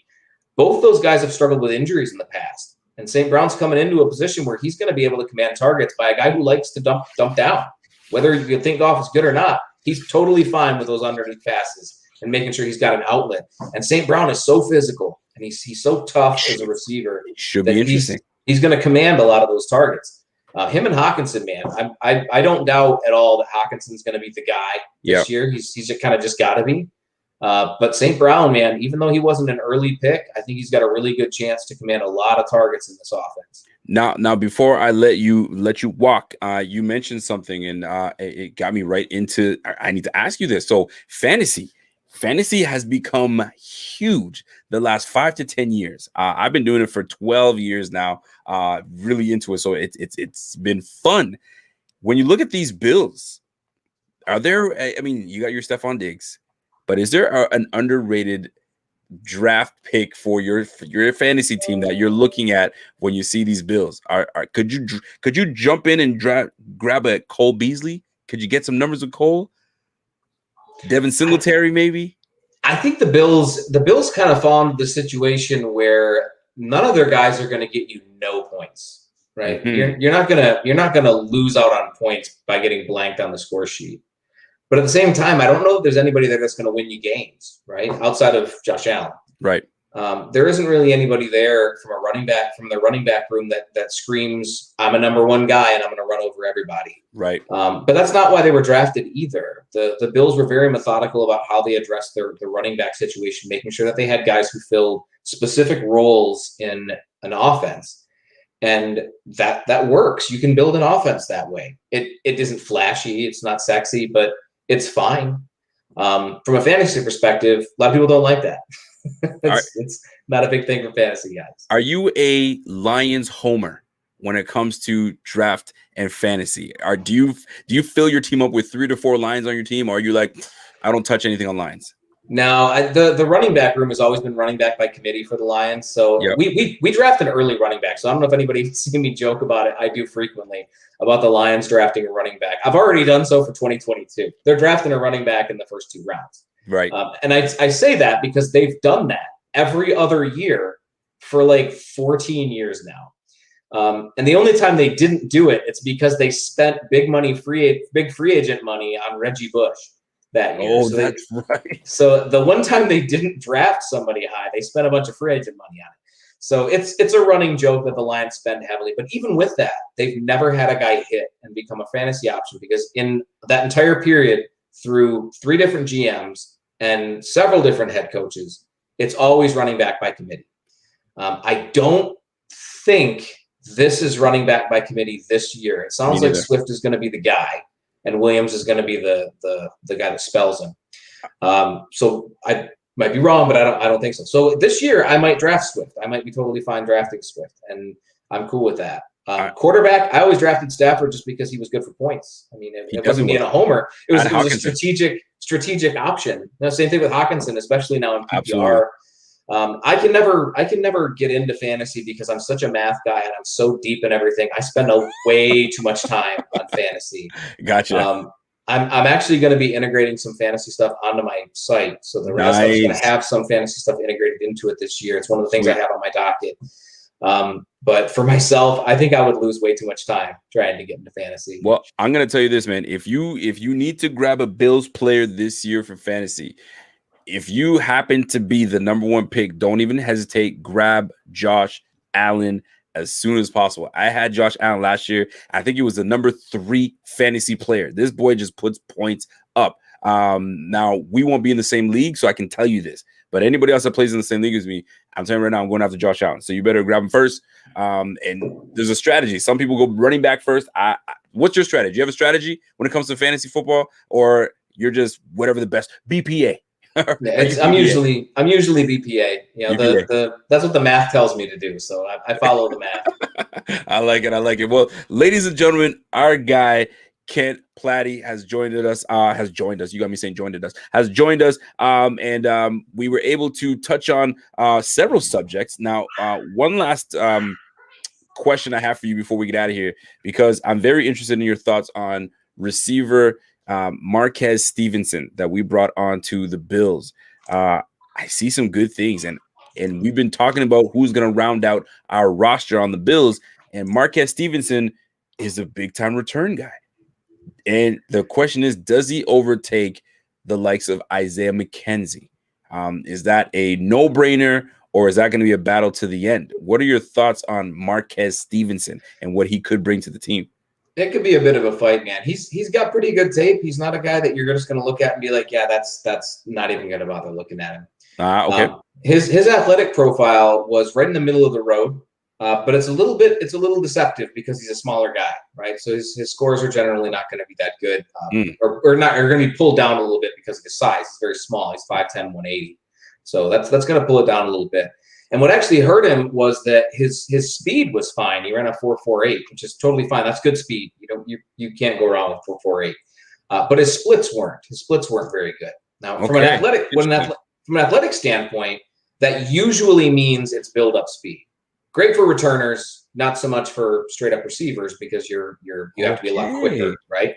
[SPEAKER 2] both those guys have struggled with injuries in the past. And St. Brown's coming into a position where he's going to be able to command targets by a guy who likes to dump down. Whether you think Goff is good or not, he's totally fine with those underneath passes and making sure he's got an outlet. And St. Brown is so physical, and he's so tough as a receiver.
[SPEAKER 1] Should be interesting.
[SPEAKER 2] He's going to command a lot of those targets. Him and Hawkinson, man, I don't doubt at all that Hawkinson's going to be the guy this year. He's kind of just got to be. But St. Brown, man, even though he wasn't an early pick, I think he's got a really good chance to command a lot of targets in this offense.
[SPEAKER 1] Now, before I let you walk, you mentioned something, and it got me right into. I need to ask you this. So, fantasy has become huge the last 5 to 10 years. I've been doing it for 12 years now. Really into it, so it's been fun. When you look at these Bills, are there? I mean, you got your Stephon Diggs, but is there an underrated draft pick for your fantasy team that you're looking at when you see these Bills? Could you jump in and grab a Cole Beasley? Could you get some numbers with Cole? Devin Singletary, maybe?
[SPEAKER 2] I think the Bills kind of fall into the situation where none of their guys are going to get you no points, right? Mm-hmm. You're not gonna lose out on points by getting blanked on the score sheet. But at the same time, I don't know if there's anybody there that's going to win you games, right? Outside of Josh Allen,
[SPEAKER 1] right?
[SPEAKER 2] There isn't really anybody there from the running back room that screams, "I'm a number one guy and I'm going to run over everybody."
[SPEAKER 1] Right.
[SPEAKER 2] But that's not why they were drafted either. The Bills were very methodical about how they addressed their running back situation, making sure that they had guys who filled specific roles in an offense, and that works. You can build an offense that way. It isn't flashy, it's not sexy, but it's fine. From a fantasy perspective, a lot of people don't like that. It's not a big thing for fantasy guys.
[SPEAKER 1] Are you a Lions homer when it comes to draft and fantasy? Do you fill your team up with 3 to 4 Lions on your team, or are you like, I don't touch anything on Lions?
[SPEAKER 2] No, the running back room has always been running back by committee for the Lions. So yep. we draft an early running back. So I don't know if anybody's seen me joke about it. I do frequently about the Lions drafting a running back. I've already done so for 2022. They're drafting a running back in the first 2 rounds.
[SPEAKER 1] Right.
[SPEAKER 2] And I say that because they've done that every other year for like 14 years now. And the only time they didn't do it, it's because they spent big free agent money on Reggie Bush that year.
[SPEAKER 1] Oh, that's right.
[SPEAKER 2] So the one time they didn't draft somebody high, they spent a bunch of free agent money on it. So it's a running joke that the Lions spend heavily. But even with that, they've never had a guy hit and become a fantasy option, because in that entire period, through 3 different GMs and several different head coaches, it's always running back by committee. I don't think this is running back by committee this year. It sounds like Swift is going to be the guy, and Williams is going to be the guy that spells him. So I might be wrong, but I don't think so. So this year I might draft Swift. I might be totally fine drafting Swift, and I'm cool with that. Quarterback, I always drafted Stafford just because he was good for points. I mean, it wasn't being a homer. It was a strategic option. Same thing with Hawkinson, especially now in PPR. I can never get into fantasy because I'm such a math guy and I'm so deep in everything. I spend way too much time on fantasy.
[SPEAKER 1] Gotcha.
[SPEAKER 2] I'm actually going to be integrating some fantasy stuff onto my site, so the rest is going to have some fantasy stuff integrated into it this year. It's one of the things I have on my docket. But for myself, I think I would lose way too much time trying to get into fantasy.
[SPEAKER 1] Well, I'm going to tell you this, man. If you need to grab a Bills player this year for fantasy, if you happen to be the number 1 pick, don't even hesitate. Grab Josh Allen as soon as possible. I had Josh Allen last year. I think he was the number 3 fantasy player. This boy just puts points up. Now, we won't be in the same league, so I can tell you this. But anybody else that plays in the same league as me, I'm telling you right now, I'm going after Josh Allen. So you better grab him first. And there's a strategy. Some people go running back first. What's your strategy? You have a strategy when it comes to fantasy football, or you're just whatever the best BPA?
[SPEAKER 2] I'm usually BPA. You know, BPA. That's what the math tells me to do. So I follow the math.
[SPEAKER 1] I like it. Well, ladies and gentlemen, our guy Kent Platte has joined us. You got me saying joined us. Has joined us. And we were able to touch on several subjects. Now, one last question I have for you before we get out of here, because I'm very interested in your thoughts on receiver Marquez Stevenson that we brought on to the Bills. I see some good things, and we've been talking about who's going to round out our roster on the Bills, and Marquez Stevenson is a big-time return guy. And the question is, does he overtake the likes of Isaiah McKenzie? Is that a no-brainer, or is that going to be a battle to the end? What are your thoughts on Marquez Stevenson and what he could bring to the team?
[SPEAKER 2] It could be a bit of a fight, man. He's got pretty good tape. He's not a guy that you're just going to look at and be like, yeah, that's not even going to bother looking at him.
[SPEAKER 1] Okay.
[SPEAKER 2] His athletic profile was right in the middle of the road, but it's a little deceptive because he's a smaller guy, right? So his scores are generally not going to be that good, or going to be pulled down a little bit because of his size. He's very small. He's 5'10", 180. So that's going to pull it down a little bit. And what actually hurt him was that his speed was fine. He ran a 4.48, which is totally fine. That's good speed. You can't go wrong with 4.48. But his splits weren't. His splits weren't very good. Now, from an athletic standpoint, that usually means it's build-up speed. Great for returners, not so much for straight-up receivers because you have to be a lot quicker, right?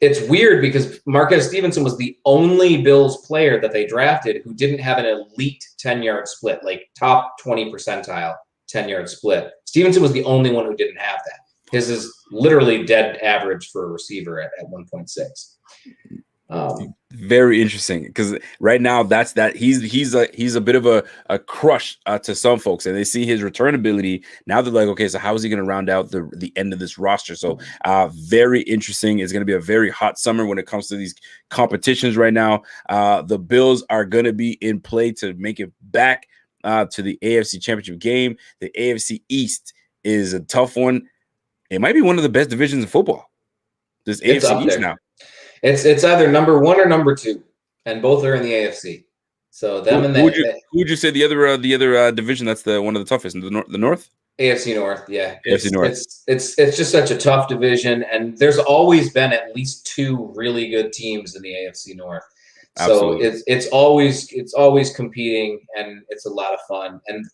[SPEAKER 2] It's weird because Marquez Stevenson was the only Bills player that they drafted who didn't have an elite 10-yard split, like top 20 percentile 10-yard split. Stevenson was the only one who didn't have that. His is literally dead average for a receiver at 1.6.
[SPEAKER 1] Very interesting, because right now he's a bit of a crush to some folks, and they see his return ability. Now they're like, okay, so how is he going to round out the end of this roster? So very interesting. It's going to be a very hot summer when it comes to these competitions right now. The Bills are going to be in play to make it back to the AFC Championship game. The AFC East is a tough one. It might be one of the best divisions in football. This AFC East now.
[SPEAKER 2] It's either number 1 or number 2, and both are in the AFC. So them and
[SPEAKER 1] who would you say the other division that's one of the toughest? The North?
[SPEAKER 2] AFC North, yeah.
[SPEAKER 1] AFC North.
[SPEAKER 2] It's just such a tough division, and there's always been at least 2 really good teams in the AFC North. So
[SPEAKER 1] Absolutely.
[SPEAKER 2] it's always competing, and it's a lot of fun. And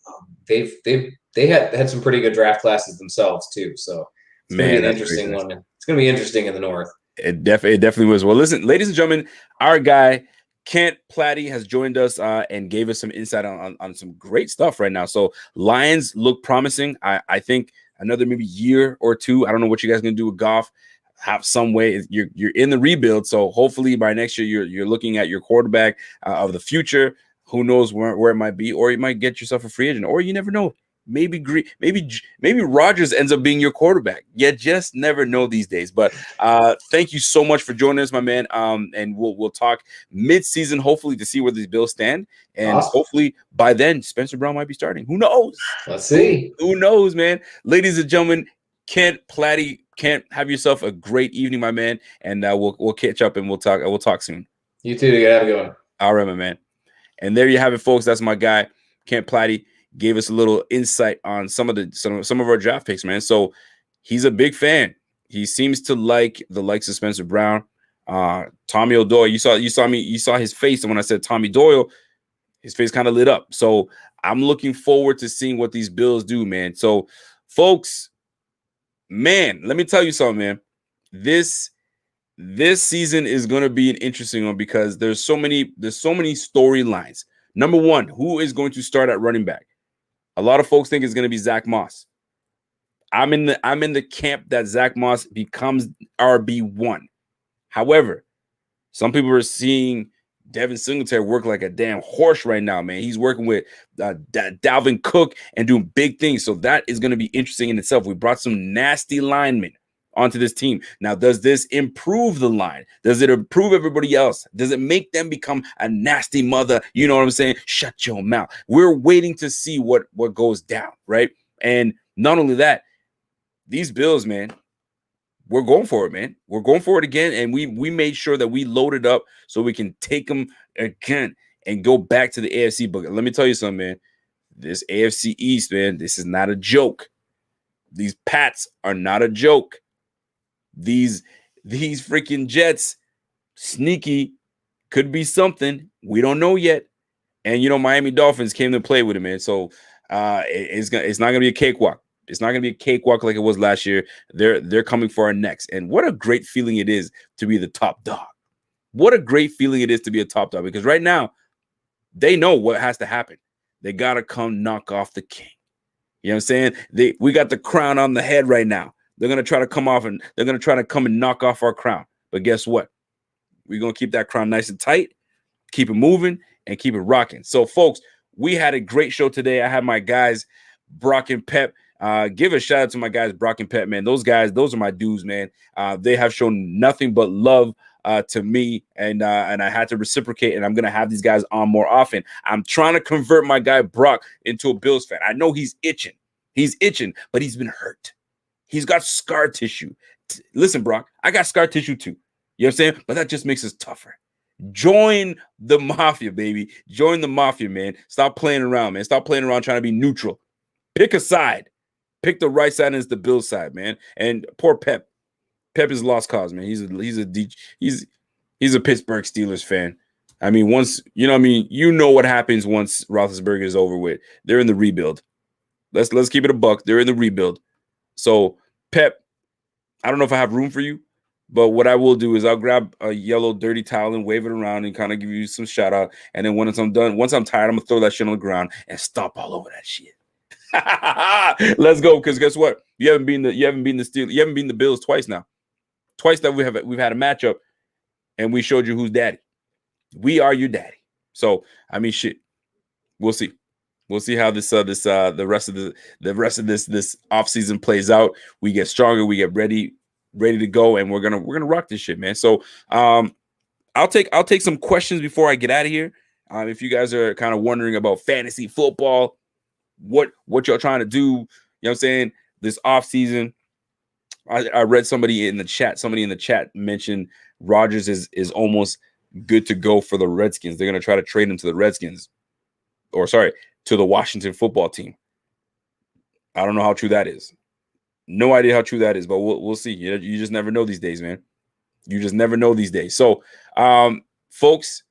[SPEAKER 2] they had some pretty good draft classes themselves too. So it's gonna be an interesting one. It's gonna be interesting in the North.
[SPEAKER 1] It definitely was. Well, listen, ladies and gentlemen, our guy Kent Platte has joined us and gave us some insight on some great stuff right now. So Lions look promising. I think another maybe year or two. I don't know what you guys are gonna do with Goff. Have some way you're in the rebuild, so hopefully by next year you're looking at your quarterback of the future. Who knows where it might be, or you might get yourself a free agent, or you never know. Maybe Rodgers ends up being your quarterback. You just never know these days. But thank you so much for joining us, my man. And we'll talk mid-season, hopefully, to see where these Bills stand. And hopefully by then, Spencer Brown might be starting. Who knows?
[SPEAKER 2] Let's see.
[SPEAKER 1] Who knows, man? Ladies and gentlemen, Kent Platte. Kent, have yourself a great evening, my man. And we'll catch up and we'll talk soon.
[SPEAKER 2] You too. Have a good one.
[SPEAKER 1] All right, my man. And there you have it, folks. That's my guy, Kent Platte. Gave us a little insight on some of our draft picks, man. So he's a big fan. He seems to like the likes of Spencer Brown, Tommy O'Doyle. You saw his face, and when I said Tommy Doyle, his face kind of lit up. So I'm looking forward to seeing what these Bills do, man. So, folks, man, let me tell you something, man. This season is going to be an interesting one because there's so many storylines. Number one, who is going to start at running back? A lot of folks think it's going to be Zach Moss. I'm in the camp that Zach Moss becomes RB1. However, some people are seeing Devin Singletary work like a damn horse right now, man. He's working with Dalvin Cook and doing big things. So that is going to be interesting in itself. We brought some nasty linemen onto this team. Now, does this improve the line? Does it improve everybody else? Does it make them become a nasty mother? You know what I'm saying? Shut your mouth. We're waiting to see what goes down, right? And not only that, these Bills, man, we're going for it, man. We're going for it again, and we made sure that we loaded up so we can take them again and go back to the AFC. But let me tell you something, man. This AFC East, man, this is not a joke. These Pats are not a joke. These freaking Jets, sneaky, could be something. We don't know yet. And, Miami Dolphins came to play with it, man. So it's not going to be a cakewalk. It's not going to be a cakewalk like it was last year. They're coming for our necks. And what a great feeling it is to be the top dog. What a great feeling it is to be a top dog. Because right now, they know what has to happen. They got to come knock off the king. You know what I'm saying? We got the crown on the head right now. They're going to try to come off and they're going to try to come and knock off our crown. But guess what? We're going to keep that crown nice and tight, keep it moving, and keep it rocking. So, folks, we had a great show today. I had my guys, Brock and Pep. Give a shout out to my guys, Brock and Pep, man. Those guys, those are my dudes, man. They have shown nothing but love to me, and I had to reciprocate, and I'm going to have these guys on more often. I'm trying to convert my guy, Brock, into a Bills fan. I know he's itching. He's itching, but he's been hurt. He's got scar tissue. Listen, Brock, I got scar tissue too. You know what I'm saying? But that just makes us tougher. Join the mafia, baby. Join the mafia, man. Stop playing around, man. Stop playing around trying to be neutral. Pick a side. Pick the right side, and it's the Bills side, man. And poor Pep. Pep is a lost cause, man. He's a Pittsburgh Steelers fan. I mean, once what happens once Roethlisberger is over with. They're in the rebuild. Let's keep it a buck. They're in the rebuild. So Pep, I don't know if I have room for you, but what I will do is I'll grab a yellow dirty towel and wave it around and kind of give you some shout out. And then once I'm done, once I'm tired, I'm gonna throw that shit on the ground and stomp all over that shit. Let's go, because guess what? You haven't beaten the Bills twice now. Twice that we've had a matchup, and we showed you who's daddy. We are your daddy. So I mean, shit. We'll see. We'll see how the rest of this offseason plays out. We get stronger. We get ready to go, and we're gonna rock this shit, man. So I'll take some questions before I get out of here. If you guys are kind of wondering about fantasy football, what y'all trying to do, you know what I'm saying, this offseason. I read somebody in the chat mentioned Rodgers is almost good to go for the Redskins. They're gonna try to trade him to the Redskins, or sorry, to the Washington football team. I don't know how true that is. No idea how true that is, but we'll see. You just never know these days, man. You just never know these days. So, folks,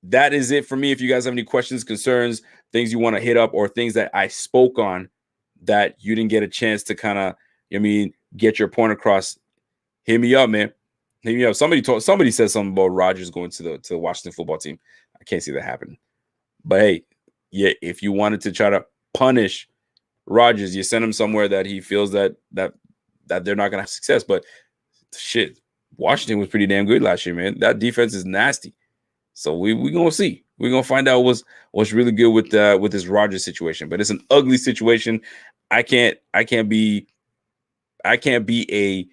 [SPEAKER 1] that is it for me. If you guys have any questions, concerns, things you want to hit up, or things that I spoke on that you didn't get a chance to kind of, get your point across, hit me up, man. Hit me up. Somebody said something about Rodgers going to the Washington football team. I can't see that happening. But hey, yeah, if you wanted to try to punish Rodgers, you send him somewhere that he feels that they're not going to have success. But shit, Washington was pretty damn good last year, man. That defense is nasty. So we're going to see. We're going to find out what's really good with this Rodgers situation. But it's an ugly situation. I can't be a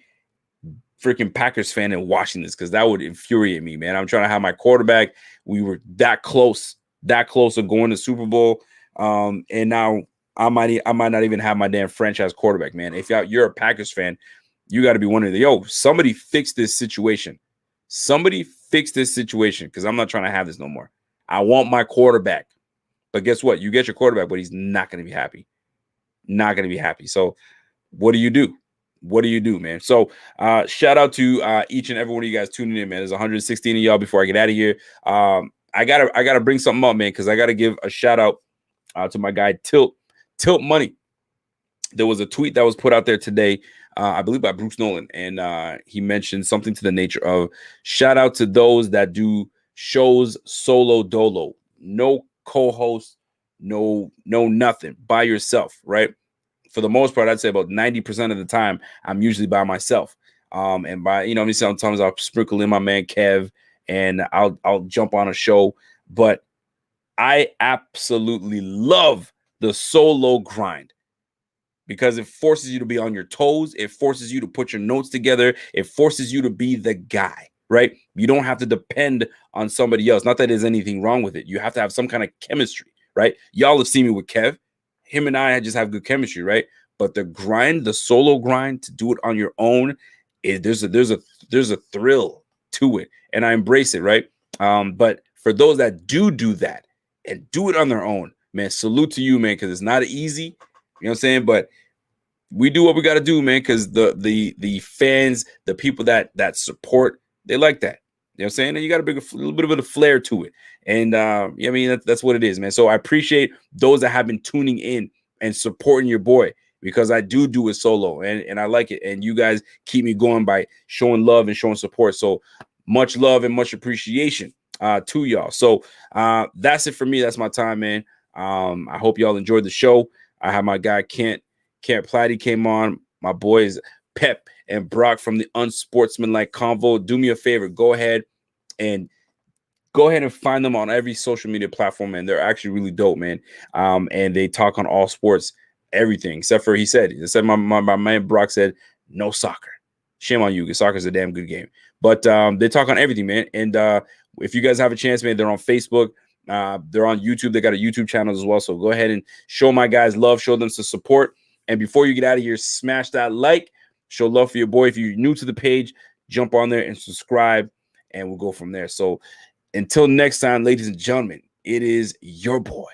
[SPEAKER 1] freaking Packers fan and watching this, because that would infuriate me, man. I'm trying to have my quarterback. We were that close of going to Super Bowl. And now I might not even have my damn franchise quarterback, man. If you're a Packers fan, you got to be wondering, somebody fix this situation. Somebody fix this situation, because I'm not trying to have this no more. I want my quarterback. But guess what? You get your quarterback, but he's not going to be happy. Not going to be happy. So what do you do? What do you do, man? So shout out to each and every one of you guys tuning in, man. There's 116 of y'all before I get out of here. I gotta bring something up, man, because I gotta give a shout out to my guy Tilt Money. There was a tweet that was put out there today, I believe by Bruce Nolan, and he mentioned something to the nature of shout out to those that do shows solo dolo, no co-host, no nothing, by yourself, right? For the most part, I'd say about 90% of the time, I'm usually by myself. And by, sometimes I'll sprinkle in my man Kev, and I'll jump on a show. But I absolutely love the solo grind, because it forces you to be on your toes. It forces you to put your notes together. It forces you to be the guy, right? You don't have to depend on somebody else. Not that there's anything wrong with it. You have to have some kind of chemistry, right? Y'all have seen me with Kev. Him and I just have good chemistry, right? But the solo grind, to do it on your own, there's a thrill to it, and I embrace it, right? But for those that do that and do it on their own, man, salute to you, man, because it's not easy. You know what I'm saying? But we do what we got to do, man, because the fans, the people that support, they like that. You know what I'm saying? And you got a little bit of a flair to it. And that's what it is, man. So I appreciate those that have been tuning in and supporting your boy, because I do it solo, and I like it. And you guys keep me going by showing love and showing support. So much love and much appreciation to y'all. So that's it for me. That's my time, man. I hope y'all enjoyed the show. I have my guy Kent Platte came on, my boys Pep and Brock from the Unsportsmanlike Convo. Do me a favor, go ahead and find them on every social media platform, and they're actually really dope, man. And they talk on all sports, everything except for, he said my man Brock said no soccer. Shame on you, because soccer is a damn good game. But they talk on everything, man. And if you guys have a chance, man, they're on Facebook, they're on YouTube. They got a YouTube channel as well. So go ahead and show my guys love, show them some support. And before you get out of here, smash that like, show love for your boy. If you're new to the page, jump on there and subscribe, and we'll go from there. So until next time, ladies and gentlemen, it is your boy.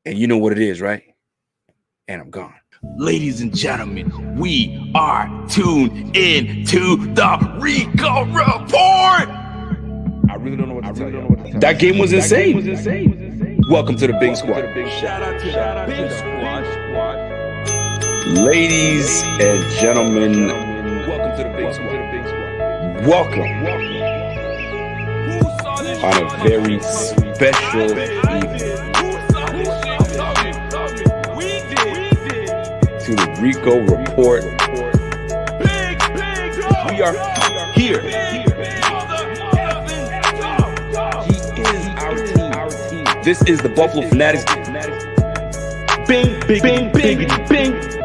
[SPEAKER 1] And you know what it is, right? And I'm gone. Ladies and gentlemen, we are tuned in to the Rico Report. really don't know what to tell you. That game was insane. Welcome to the Big Squad.
[SPEAKER 5] Shout out to the Big Squad.
[SPEAKER 1] Ladies and gentlemen, welcome to the Big Squad. Welcome on a very special evening to the Rico Report. We are here. He is our team. This is the Buffalo Fanatics. Bing, bing, bing, bing, bing.